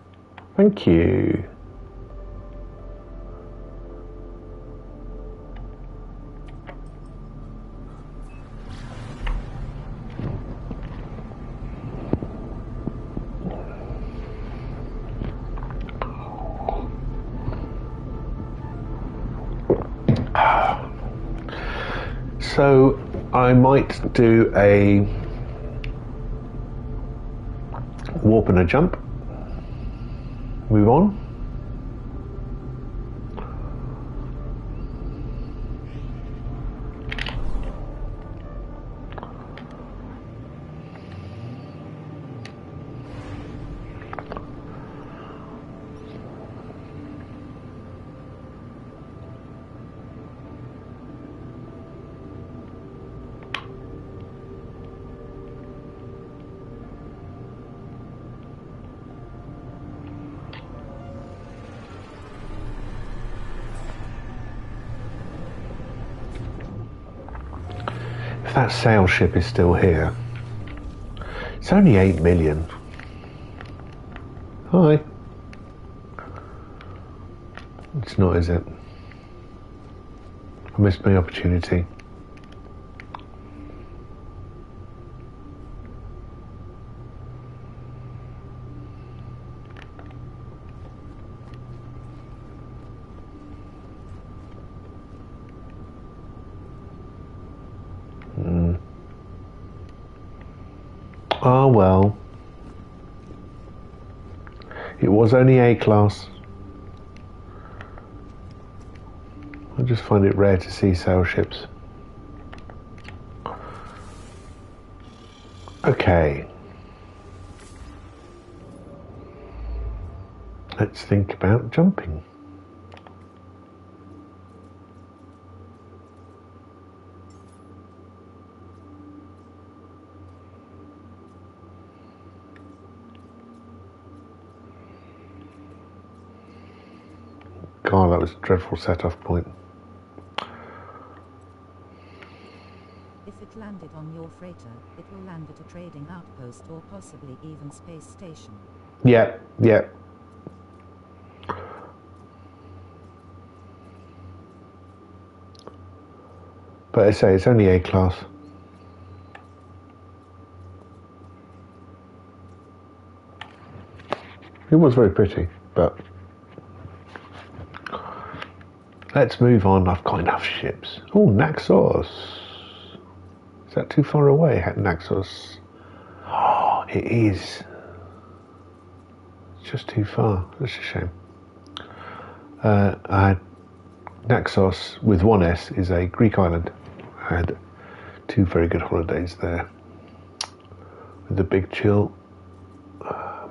Thank you. So I might do a warp and a jump. Move on. If that sail ship is still here, it's only 8 million. Hi. It's not, is it? I missed my opportunity. Ah, well. It was only A class. I just find it rare to see sail ships. Okay. Let's think about jumping. God, that was a dreadful set-off point. If it landed on your freighter, it will land at a trading outpost or possibly even space station. Yeah, yeah. But I say it's only A class. It was very pretty, but let's move on. I've got enough ships. Oh, Naxos. Is that too far away, Naxos? Oh, it is. It's just too far. That's a shame. I had Naxos with one S is a Greek island. I had 2 very good holidays there. With the big chill.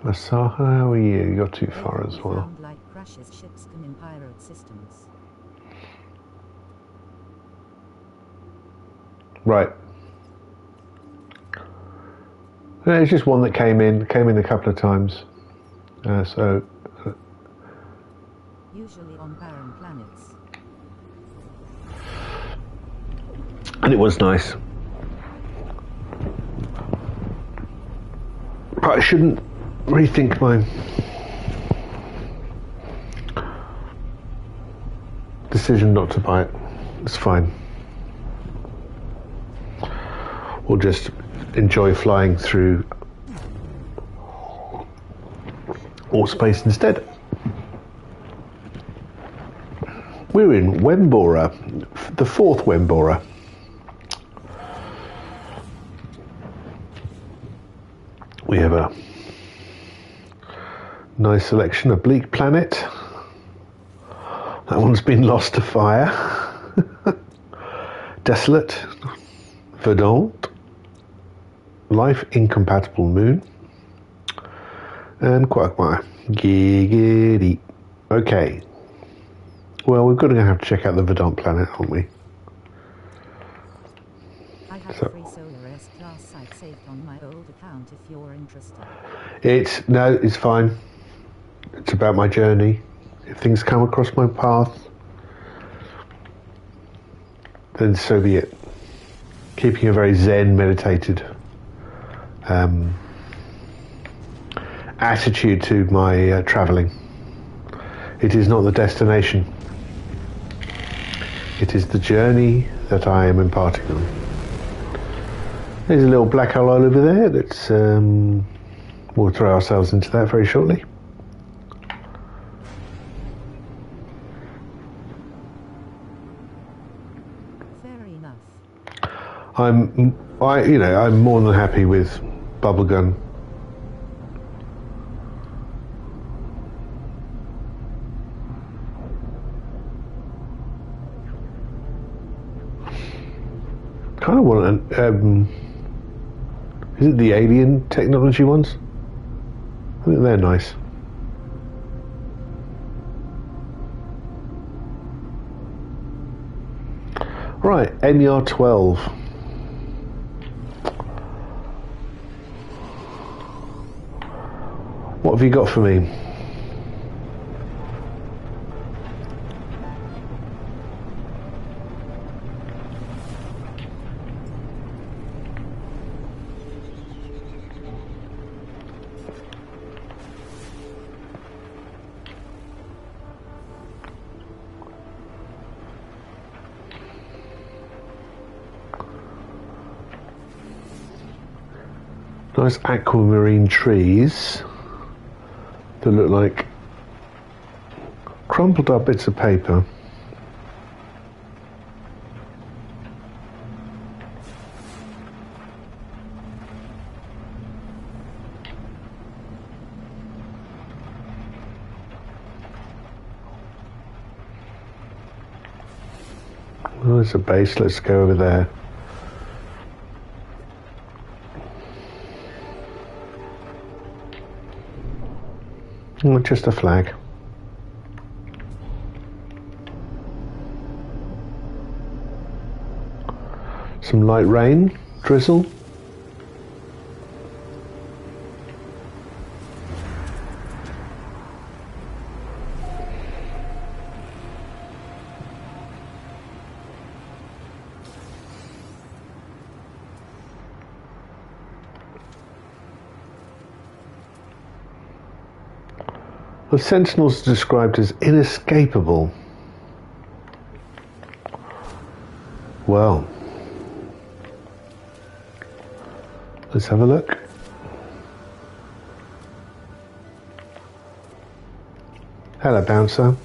Masaha, how are you? You're too far as well. Sound like crashes ships can in pirate systems. Right. It's just one that came in a couple of times. Usually on barren planets. And it was nice. But I shouldn't rethink my decision not to buy it. It's fine. We'll just enjoy flying through all space instead. We're in Wembora, the 4th Wembora. We have a nice selection of bleak planet. That one's been lost to fire. Desolate, verdant, life incompatible moon, and Quagmire. Giggity. Okay. Well, we're going to have to check out the verdant planet, aren't we? I have a free Solar S-class site saved on my old account if you're interested. It's fine. It's about my journey. If things come across my path, then so be it. Keeping a very zen, meditated attitude to my travelling. It is not the destination. It is the journey that I am imparting on. There's a little black hole over there. That's we'll throw ourselves into that very shortly. Fair enough. I'm more than happy with bubblegum. Kind of want an is it the alien technology ones? I think they're nice. Right, Emyar XII. What have you got for me? Nice aquamarine trees that look like crumpled up bits of paper. Oh, there's a base. Let's go over there. Oh, just a flag. Some light rain, drizzle. The Sentinels are described as inescapable. Well, let's have a look. Hello, bouncer.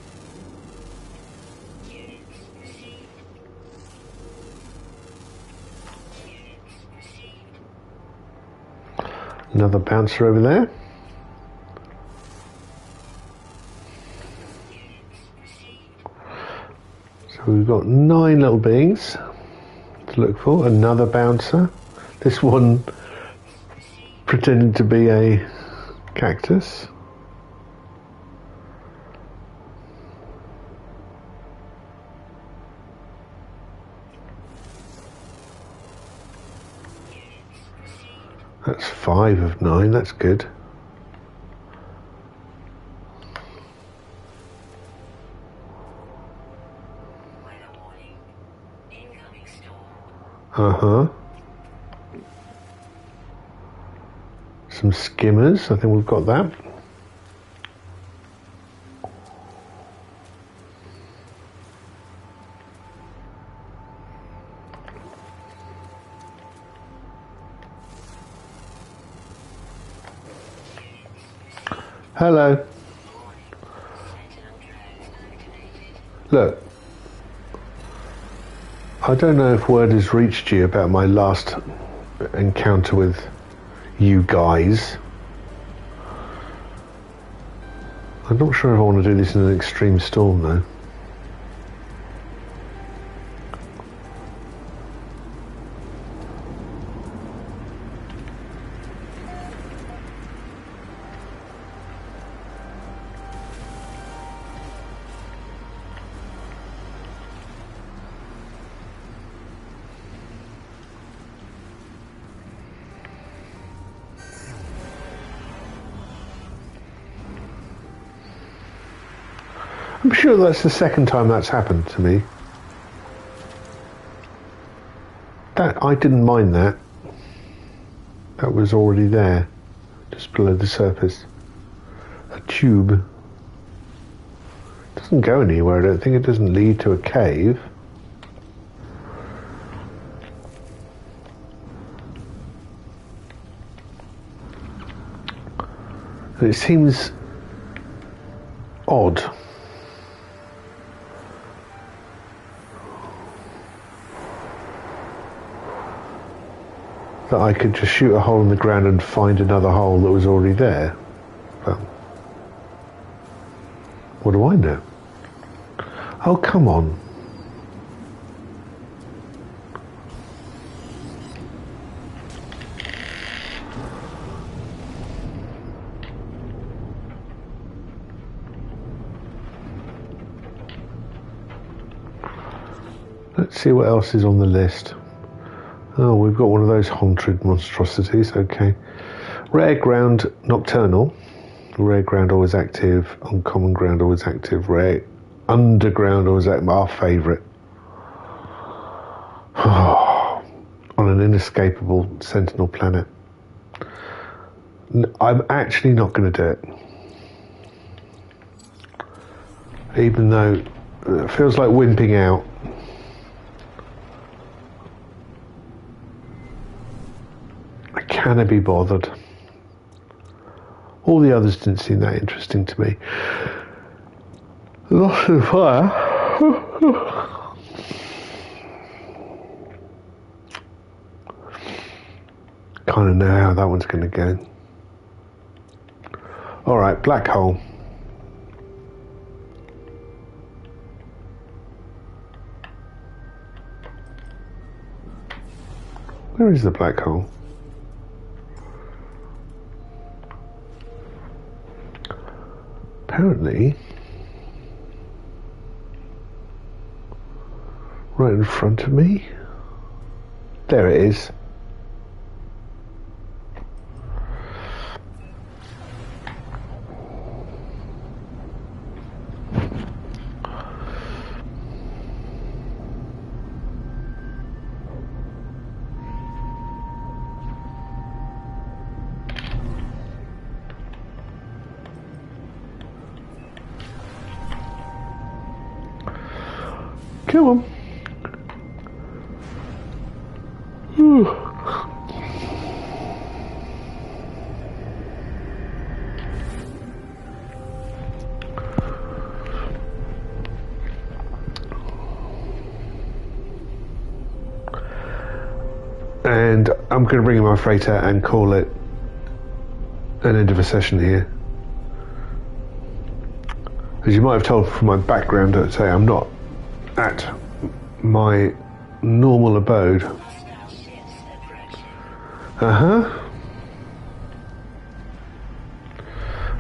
Another bouncer over there. We've got 9 little beings to look for. Another bouncer. This one pretending to be a cactus. That's 5 of 9. That's good. Uh-huh. Some skimmers. I think we've got that. Hello. Look. I don't know if word has reached you about my last encounter with you guys. I'm not sure if I want to do this in an extreme storm though. I'm sure that's the second time that's happened to me. That I didn't mind that. That was already there, just below the surface. A tube. It doesn't go anywhere, I don't think. It doesn't lead to a cave. It seems odd. That I could just shoot a hole in the ground and find another hole that was already there. But what do I know? Oh, come on. Let's see what else is on the list. Oh, we've got one of those haunted monstrosities, okay. Rare ground nocturnal. Rare ground always active. Uncommon ground always active. Rare underground always active. Our favourite. On an inescapable Sentinel planet. I'm actually not going to do it. Even though it feels like wimping out. Can I be bothered? All the others didn't seem that interesting to me. Lost in fire. Kind of know how that one's going to go. All right, black hole. Where is the black hole? Apparently, right in front of me. There it is. Come on. And I'm going to bring in my freighter and call it an end of a session here. As you might have told from my background, I'd say I'm not at my normal abode.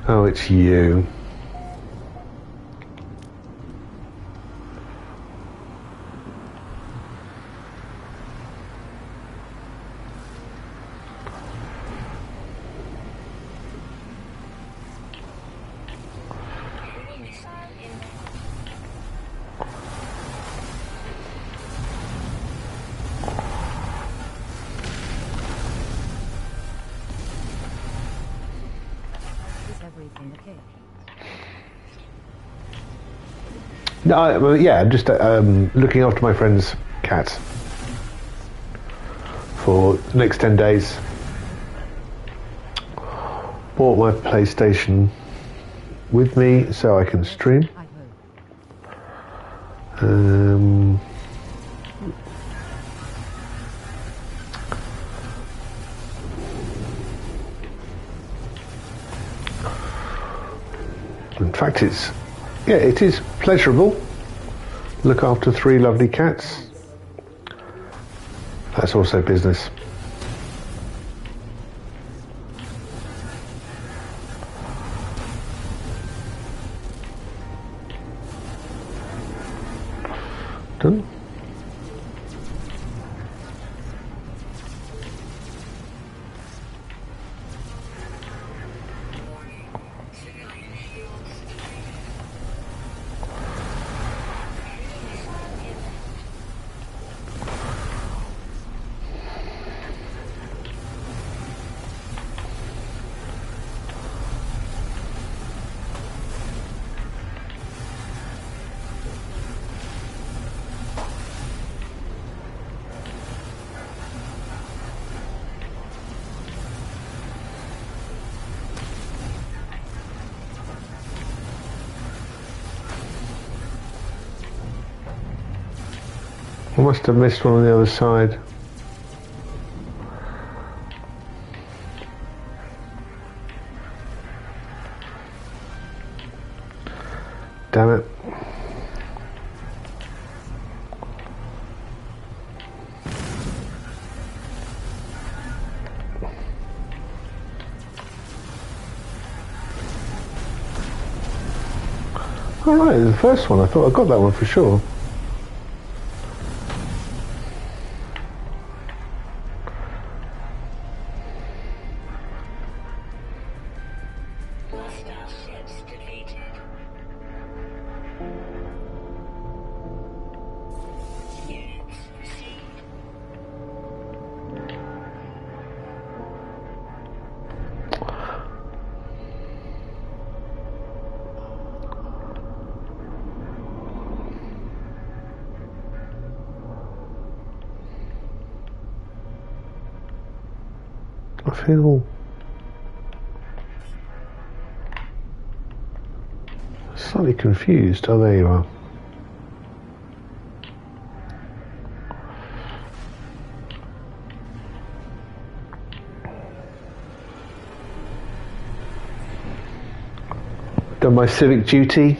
Oh, it's you. No, yeah, I'm just looking after my friend's cats for the next 10 days. Bought my PlayStation with me so I can stream. In fact, it is pleasurable. Look after 3 lovely cats. That's also business. Done. I must have missed one on the other side. Damn it. Alright, the first one. I thought I got that one for sure. I feel slightly confused. Oh, there you are. Done my civic duty.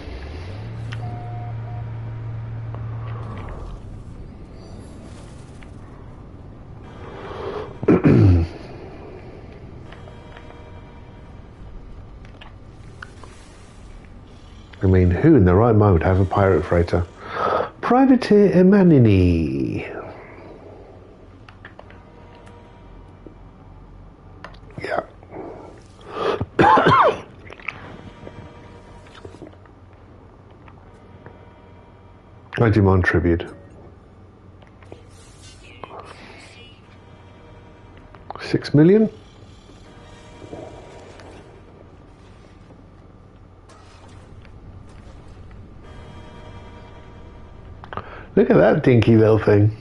I mean, who in the right mind would have a pirate freighter? Privateer Emanini. Yeah. I demand tribute. 6 million? Look at that dinky little thing.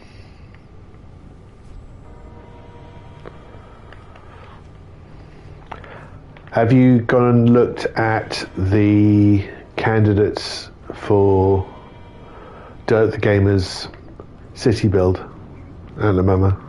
Have you gone and looked at the candidates for Dirt the Gamer's city build? Antler Mama.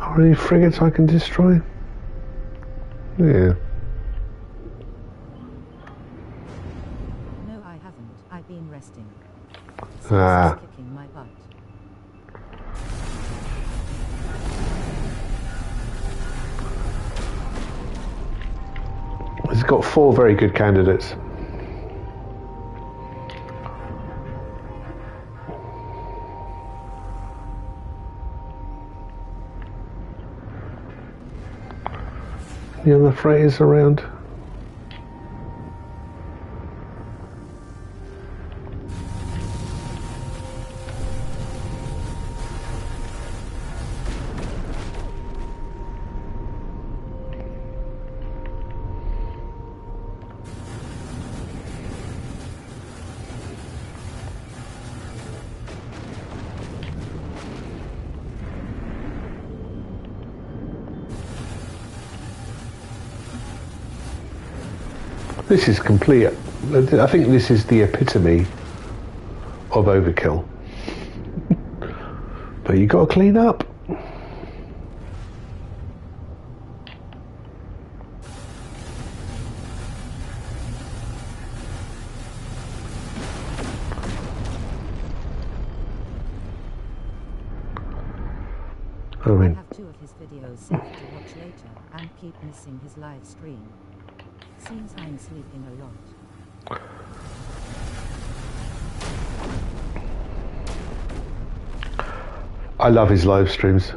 Are any frigates I can destroy? Yeah. No, I haven't. I've been resting. Ah. Kicking my butt. It's got 4 very good candidates. Any other freighters around? This is complete. I think this is the epitome of overkill. But you got to clean up. I mean, I have 2 of his videos saved to watch later and keep missing his live stream. Seems I'm sleeping a lot. I love his live streams.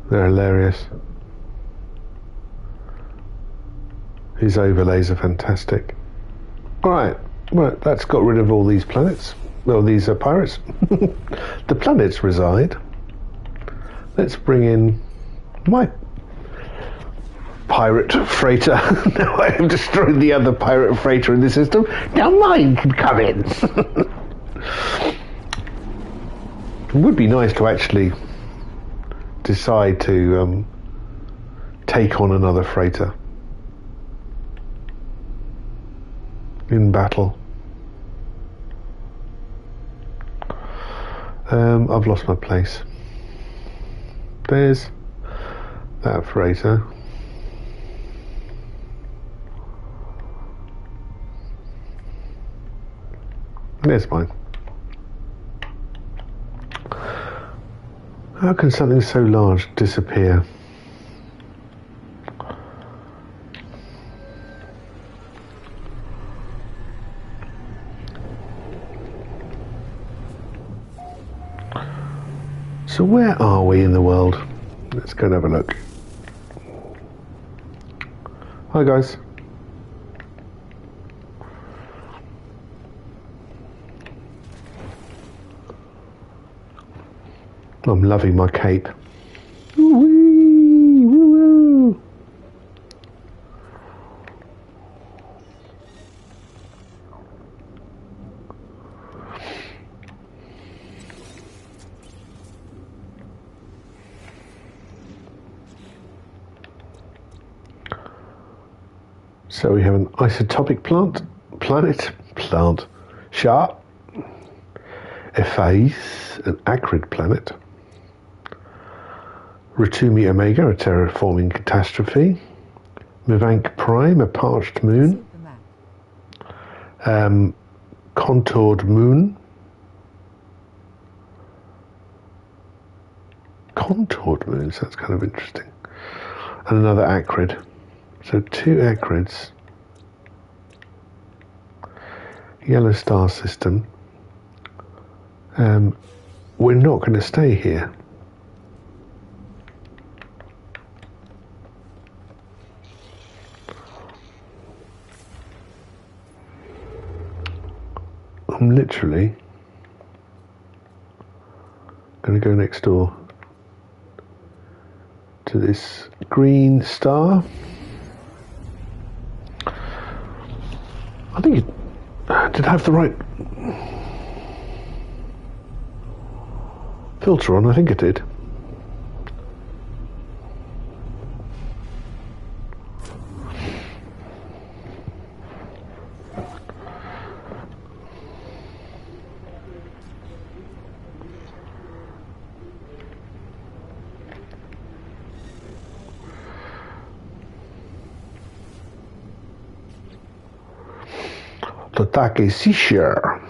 They're hilarious. His overlays are fantastic. Alright, well, that's got rid of all these planets. Well, these are pirates. The planets reside. Let's bring in my pirate freighter. Now I have destroyed the other pirate freighter in the system. Now mine can come in. It would be nice to actually decide to take on another freighter in battle. I've lost my place. There's that freighter. There's mine. How can something so large disappear? So where are we in the world? Let's go and have a look. Hi guys. I'm loving my cape. Woo-wee, woo-woo. So we have an isotopic planet, sharp, evasive, an acrid planet, Rotumi Omega, a terraforming catastrophe, Mivank Prime, a parched moon, contoured moon, so that's kind of interesting, and another acrid. So 2 acrids, yellow star system. We're not going to stay here. I'm literally going to go next door to this green star. I think it did have the right filter on. I think it did. Totake Sicher.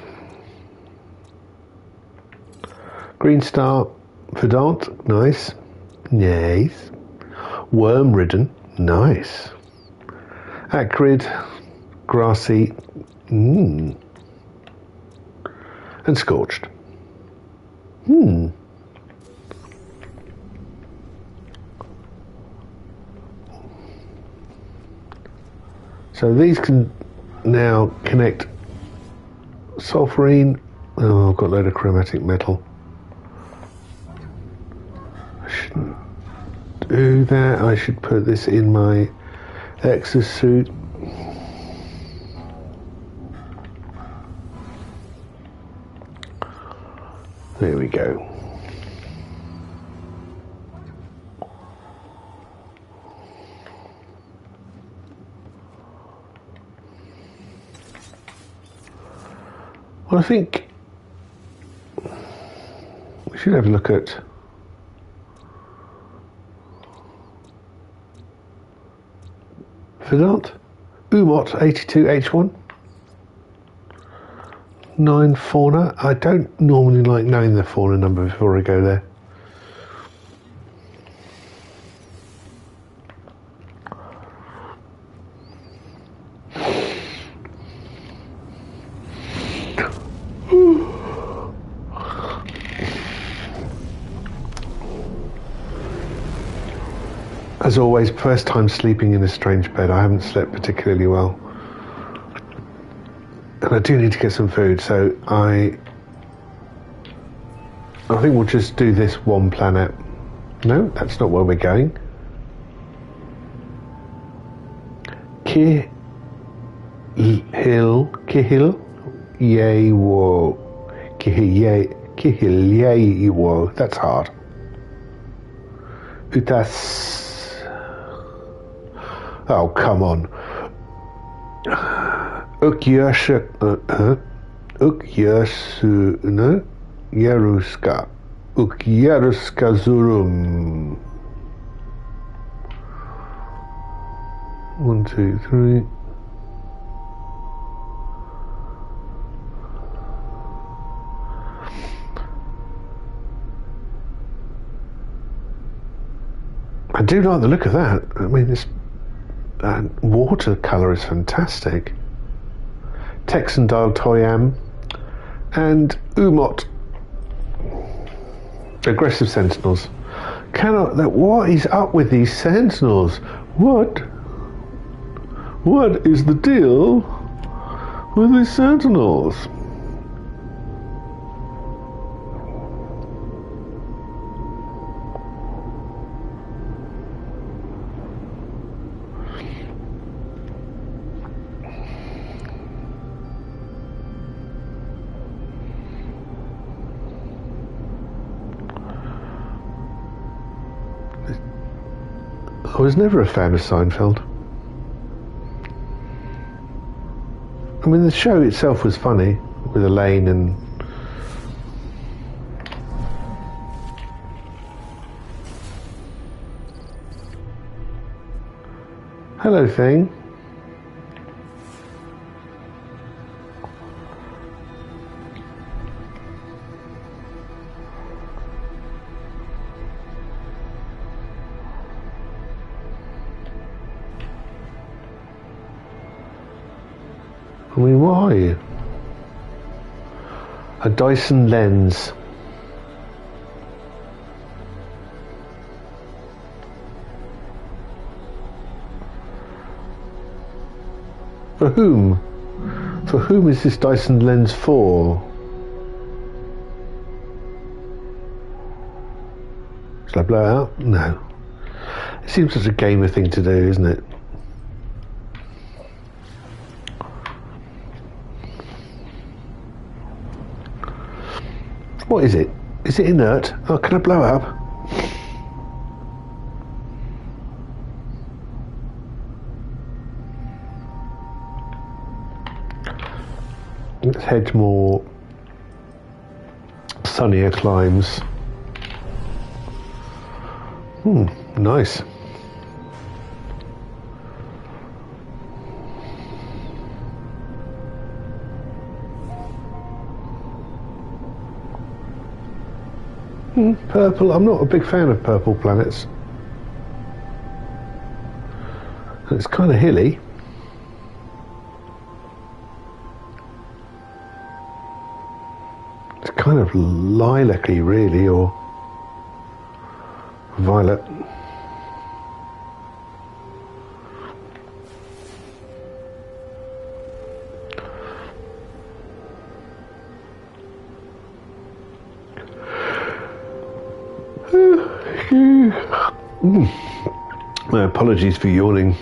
Green star, verdant, nice. Nice. Worm ridden, nice. Acrid, grassy, and scorched. So these can now connect sulfurine. Oh, I've got a load of chromatic metal. I shouldn't do that. I should put this in my exosuit. There we go. Well, I think we should have a look at verdant, Oomot 82H1, 9 fauna. I don't normally like knowing the fauna number before I go there. As always, first time sleeping in a strange bed. I haven't slept particularly well. And I do need to get some food, so I think we'll just do this one planet. No, that's not where we're going. Kihil Yewo. Kihil Yewo. That's hard. Utas. Oh, come on. Ukyasuna Yeruska. Ukyaruska Zurum. 1, 2, 3. I do like the look of that. I mean, this watercolour is fantastic. Texan Dial Toyam and Oomot. Aggressive Sentinels. What is up with these Sentinels? What is the deal with these Sentinels? I was never a fan of Seinfeld. I mean, the show itself was funny, with Elaine and... Hello, thing. I mean, what are you? A Dyson Lens. For whom? For whom is this Dyson Lens for? Shall I blow it out? No. It seems such a gamer thing to do, isn't it? What is it? Is it inert? Oh, can I blow it up? Let's head to more sunnier climes. Nice. Purple. I'm not a big fan of purple planets. It's kind of hilly. It's kind of lilac-y, really, or violet. My apologies for yawning.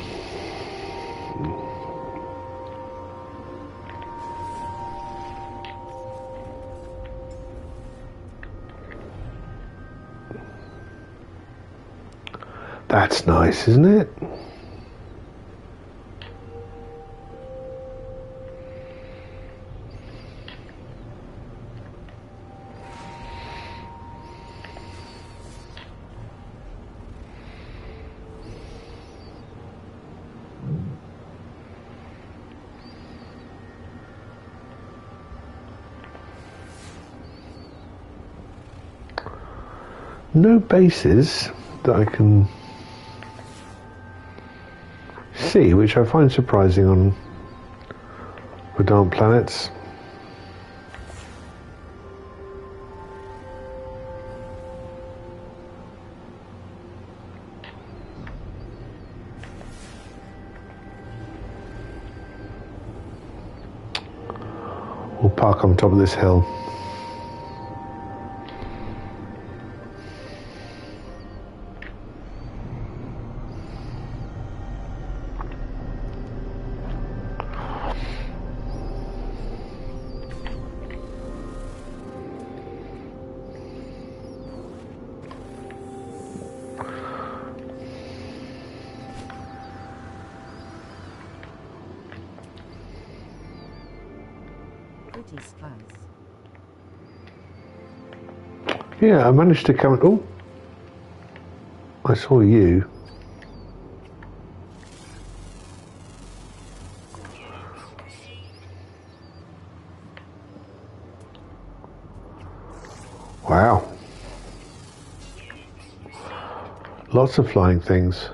That's nice, isn't it? No bases that I can see, which I find surprising on verdant planets. We'll park on top of this hill. Pretty skies. Yeah, I managed to come. Oh, I saw you. Wow. Lots of flying things.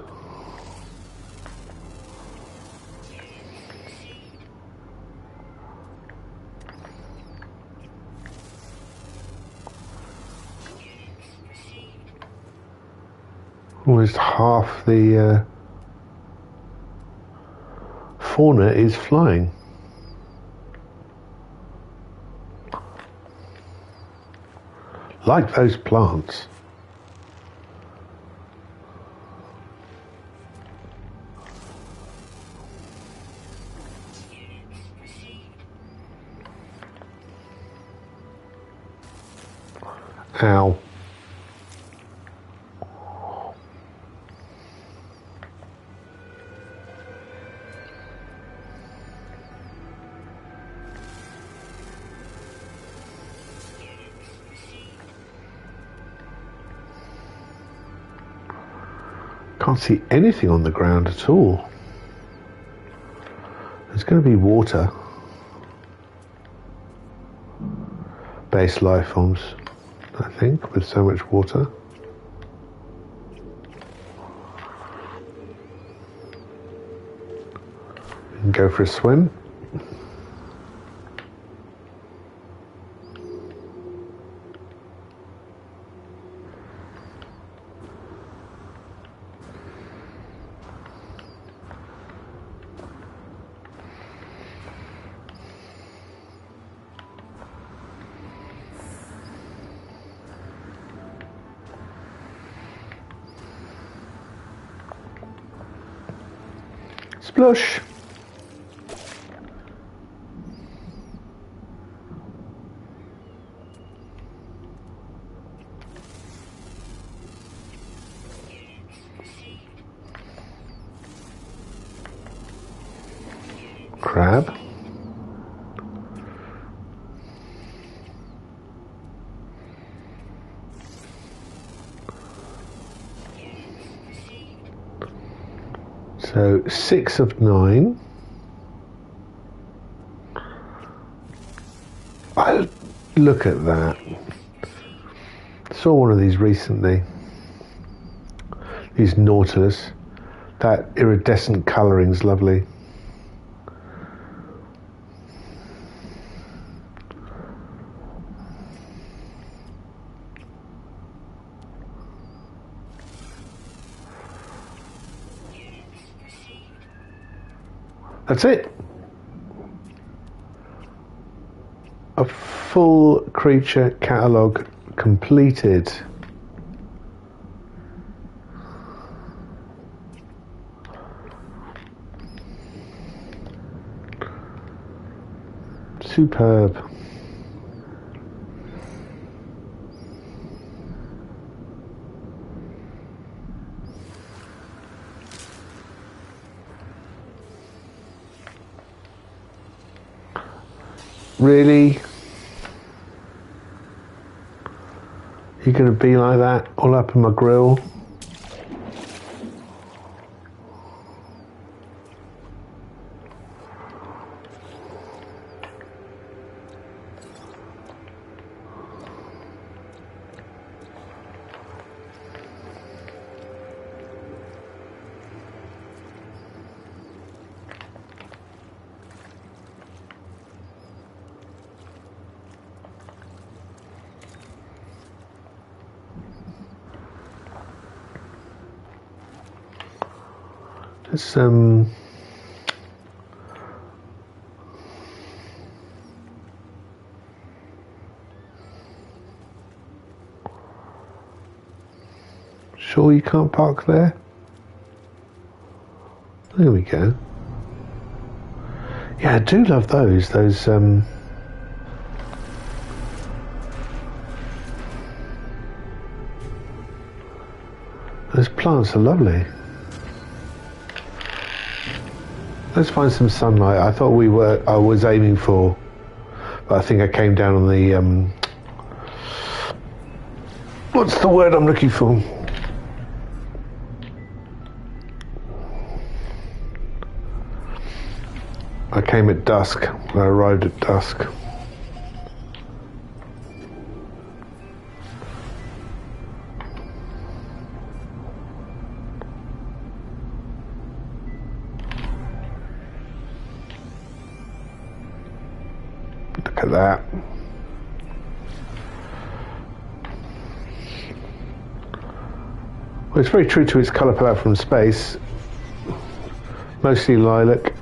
Almost half the fauna is flying. Like those plants. Ow. Can't see anything on the ground at all. There's going to be water. Base life forms, I think, with so much water. You can go for a swim. Splush. Crab. So 6 of 9. Oh, look at that. Saw one of these recently. These Nautilus. That iridescent colouring's lovely. That's it. A full creature catalogue completed. Superb. Really? You're going to be like that all up in my grill? Let's Oh, you can't park there? There we go. Yeah, I do love those. Those plants are lovely. Let's find some sunlight. I thought I was aiming for, but I think I came down on the what's the word I'm looking for? I came at dusk. I arrived at dusk. Look at that. Well, it's very true to its colour palette from space. Mostly lilac.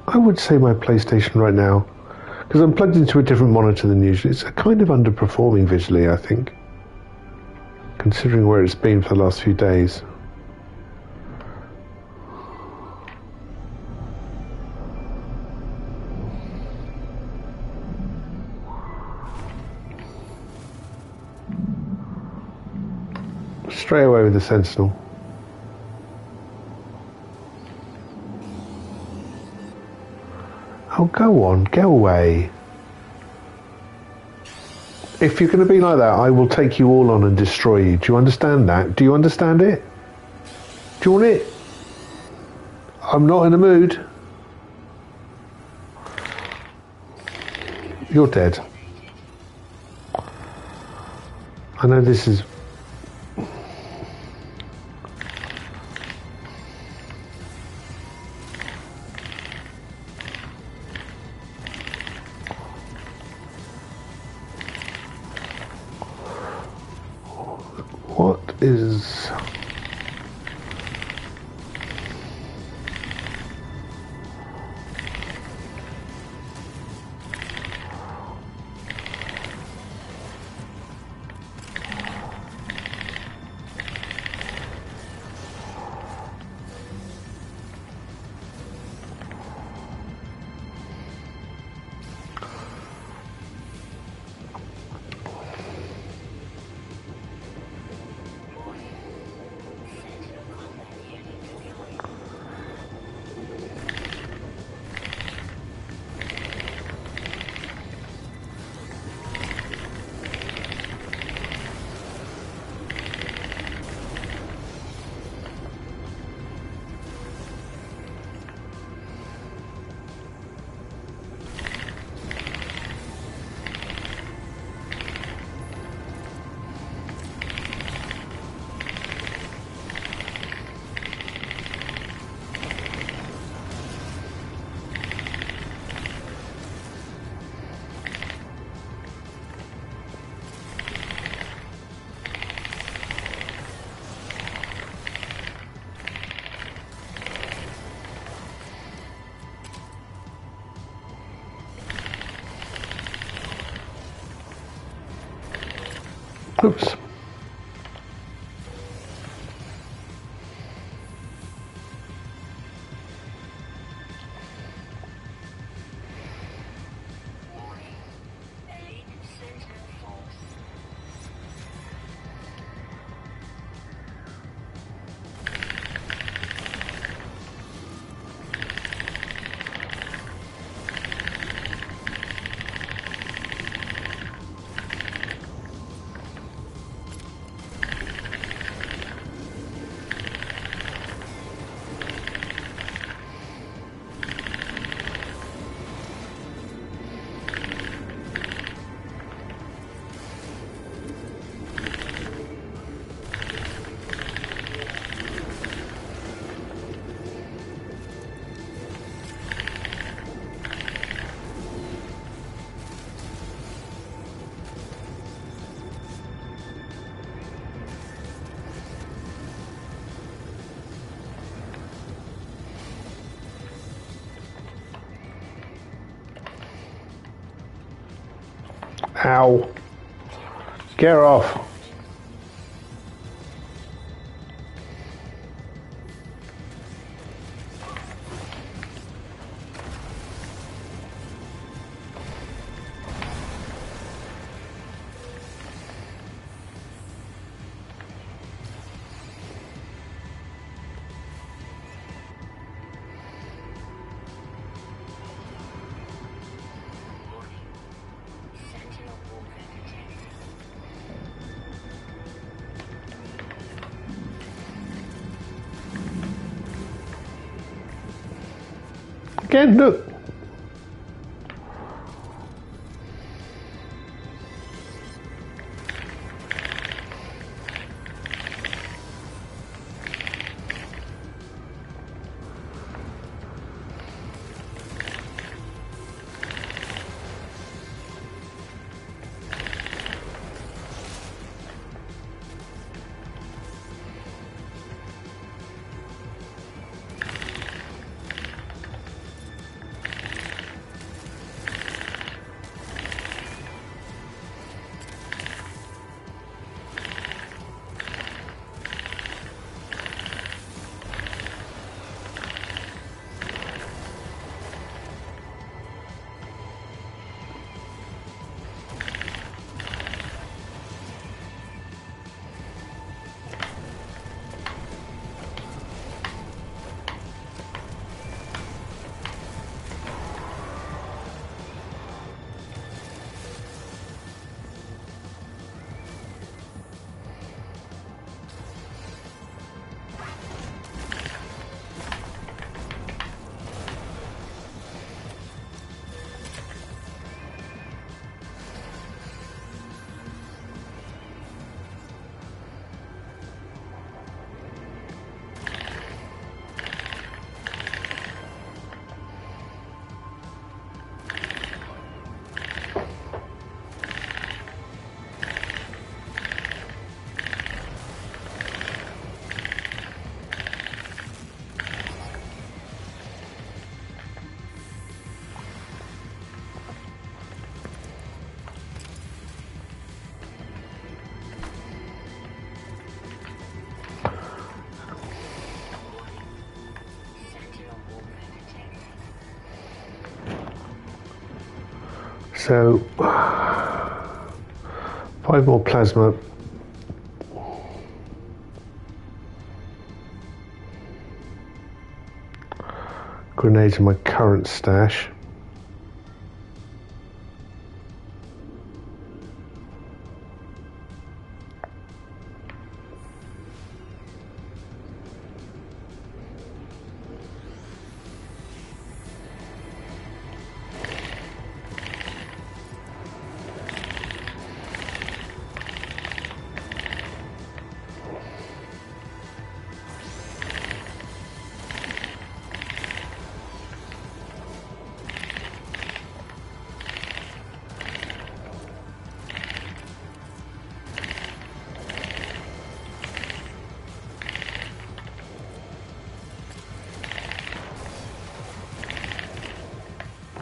I would say my PlayStation right now, because I'm plugged into a different monitor than usual, it's kind of underperforming visually, I think, considering where it's been for the last few days. Straight away with the Sentinel. Oh, go on, go away. If you're going to be like that, I will take you all on and destroy you. Do you understand that? Do you understand it? Do you want it? I'm not in a mood. You're dead. I know this is... What is... Oops. Ow. Get her off. Again, look. So, 5 more plasma. Grenades in my current stash.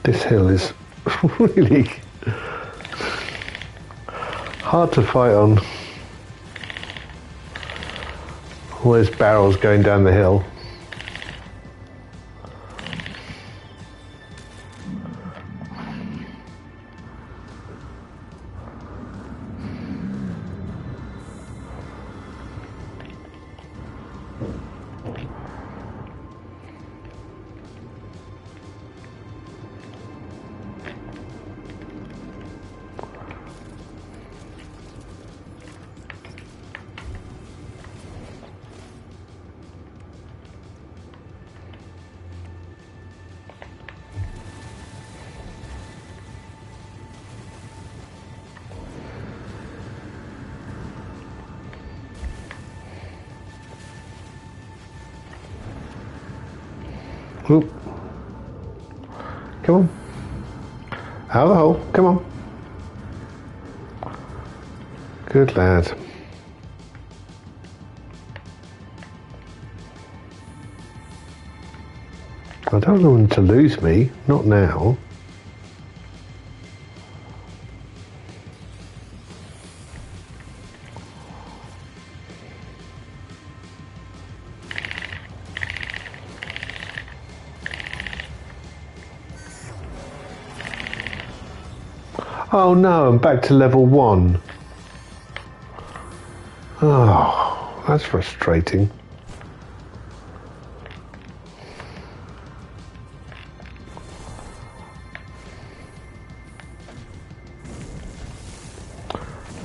This hill is really hard to fight on. All those barrels going down the hill. Oop. Come on. Out of the hole. Come on. Good lad. I don't want them to lose me. Not now. Oh no, I'm back to level 1. Oh, that's frustrating.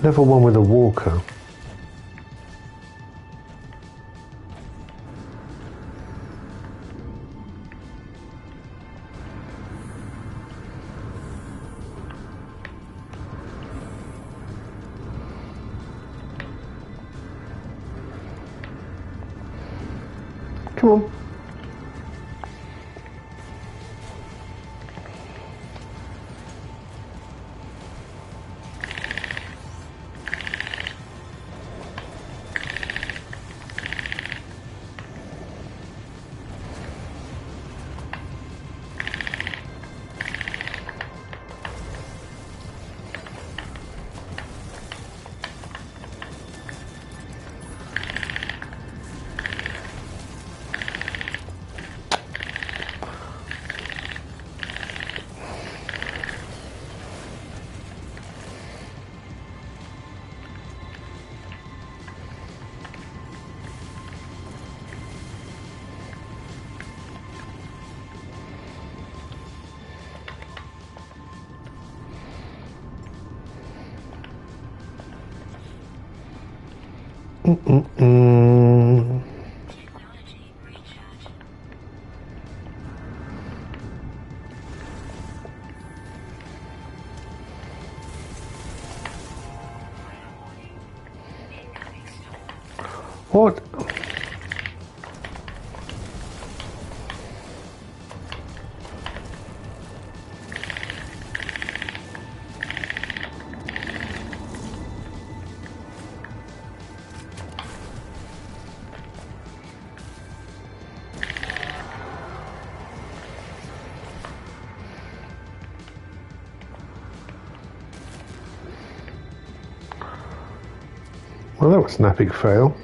Level 1 with a walker. Come on. What? Well, that was an epic fail.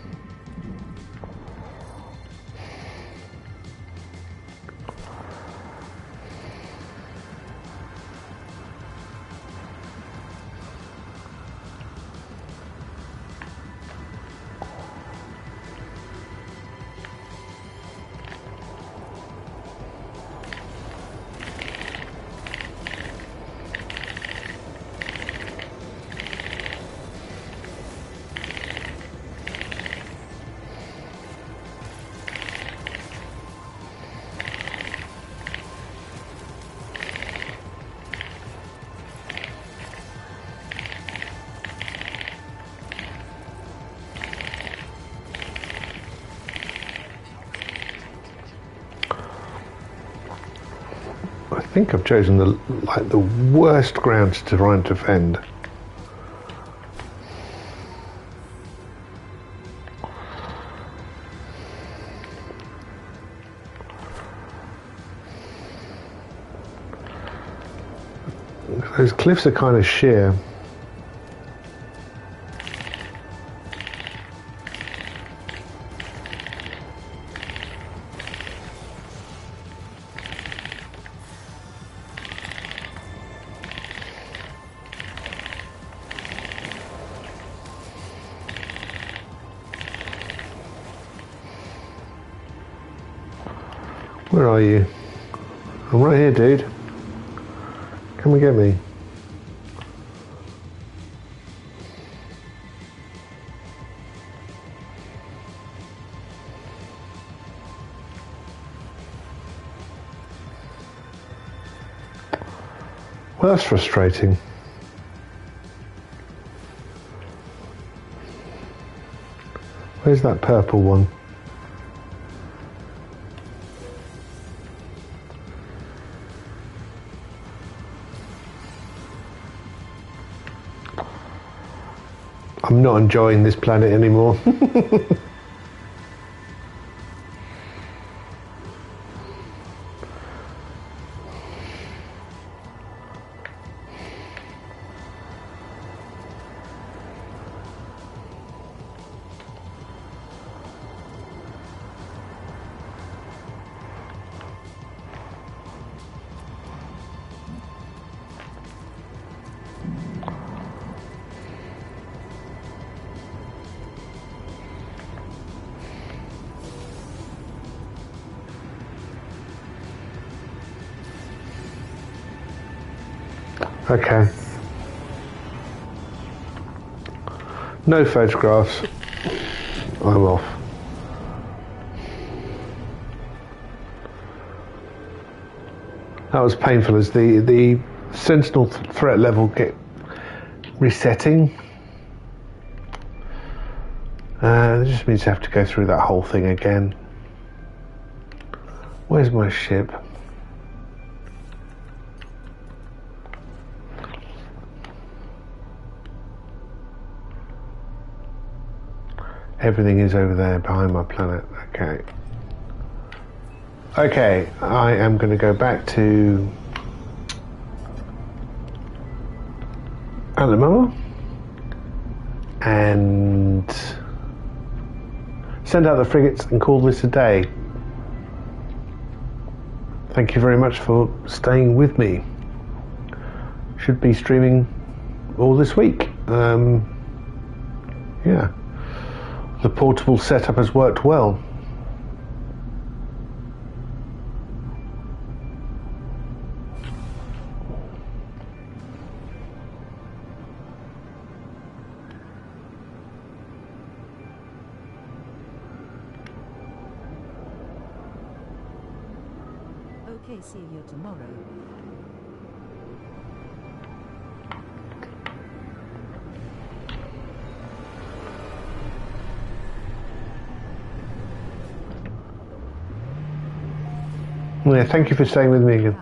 I think I've chosen the worst ground to try and defend. Those cliffs are kind of sheer. Where are you? I'm right here, dude. Come and get me. Well, that's frustrating. Where's that purple one? I'm not enjoying this planet anymore. Okay. No photographs. I'm off. That was painful as the Sentinel threat level get resetting. It just means I have to go through that whole thing again. Where's my ship? Everything is over there behind my planet. Okay. Okay, I am going to go back to Antler Mama and send out the frigates and call this a day. Thank you very much for staying with me. Should be streaming all this week. Yeah. The portable setup has worked well. Okay, see you tomorrow. Yeah, thank you for staying with me again.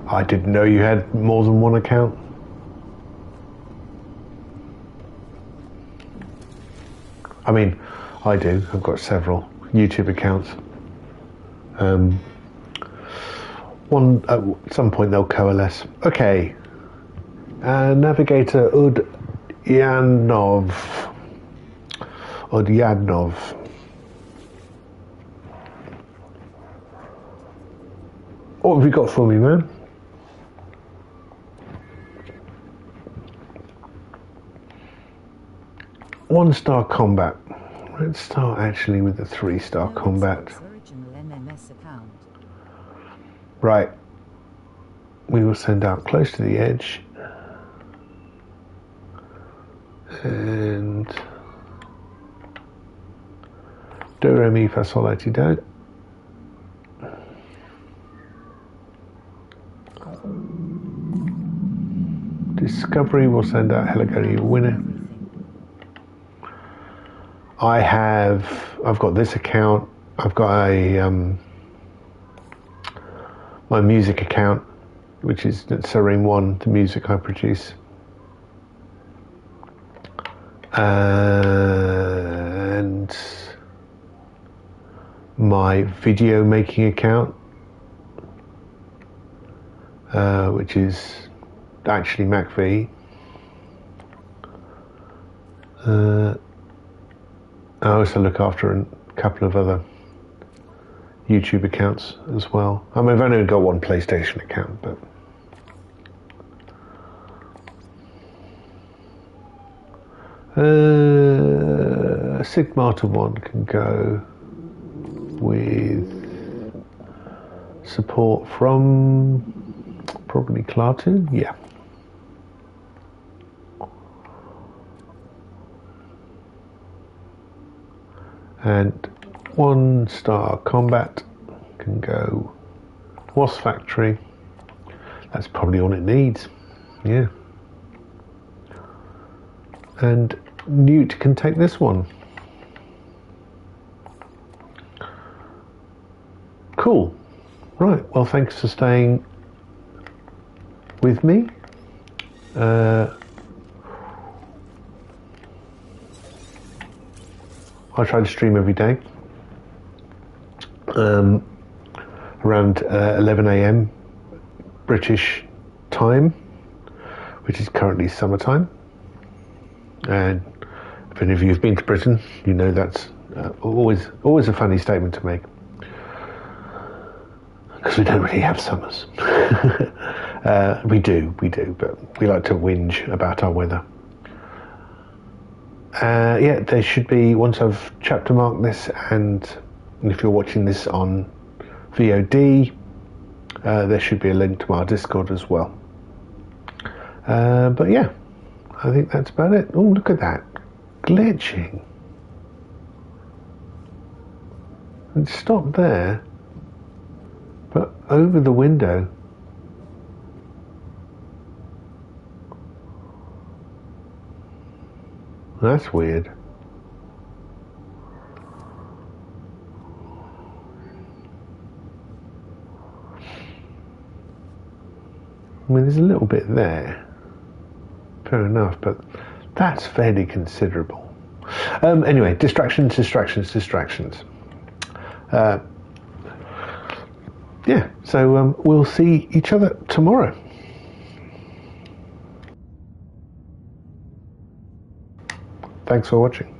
I didn't know you had more than one account. I mean, I do. I've got several YouTube accounts. One at some point they'll coalesce. Okay. Navigator Udyanov. What have you got for me, man? One-star combat. Let's start actually with the 3-star combat. Right. We will send out close to the edge. And do re mi fa sol la ti do. Discovery will send out helicopter winner. I've got this account. I've got a my music account, which is Serene 1, the music I produce. And my video making account, which is actually MacV. I also look after a couple of other YouTube accounts as well. I mean, I've only got one PlayStation account, but Sigmata 1 can go with support from probably Klaatu, yeah. And 1-star combat can go Wasp Factory. That's probably all it needs, yeah. And Newt can take this one. Cool. Right, well, thanks for staying with me. I try to stream every day. Around 11 a.m. British time, which is currently summertime. And if any of you have been to Britain, you know that's always a funny statement to make, because we don't really have summers. We do, but we like to whinge about our weather. Yeah, there should be, once I've chapter marked this, and if you're watching this on VOD, There should be a link to our Discord as well. But yeah, I think that's about it. Oh, look at that. Glitching. It stopped there, but over the window. That's weird. I mean, there's a little bit there. Fair enough, but that's fairly considerable. Anyway, distractions. Yeah, so we'll see each other tomorrow. Thanks for watching.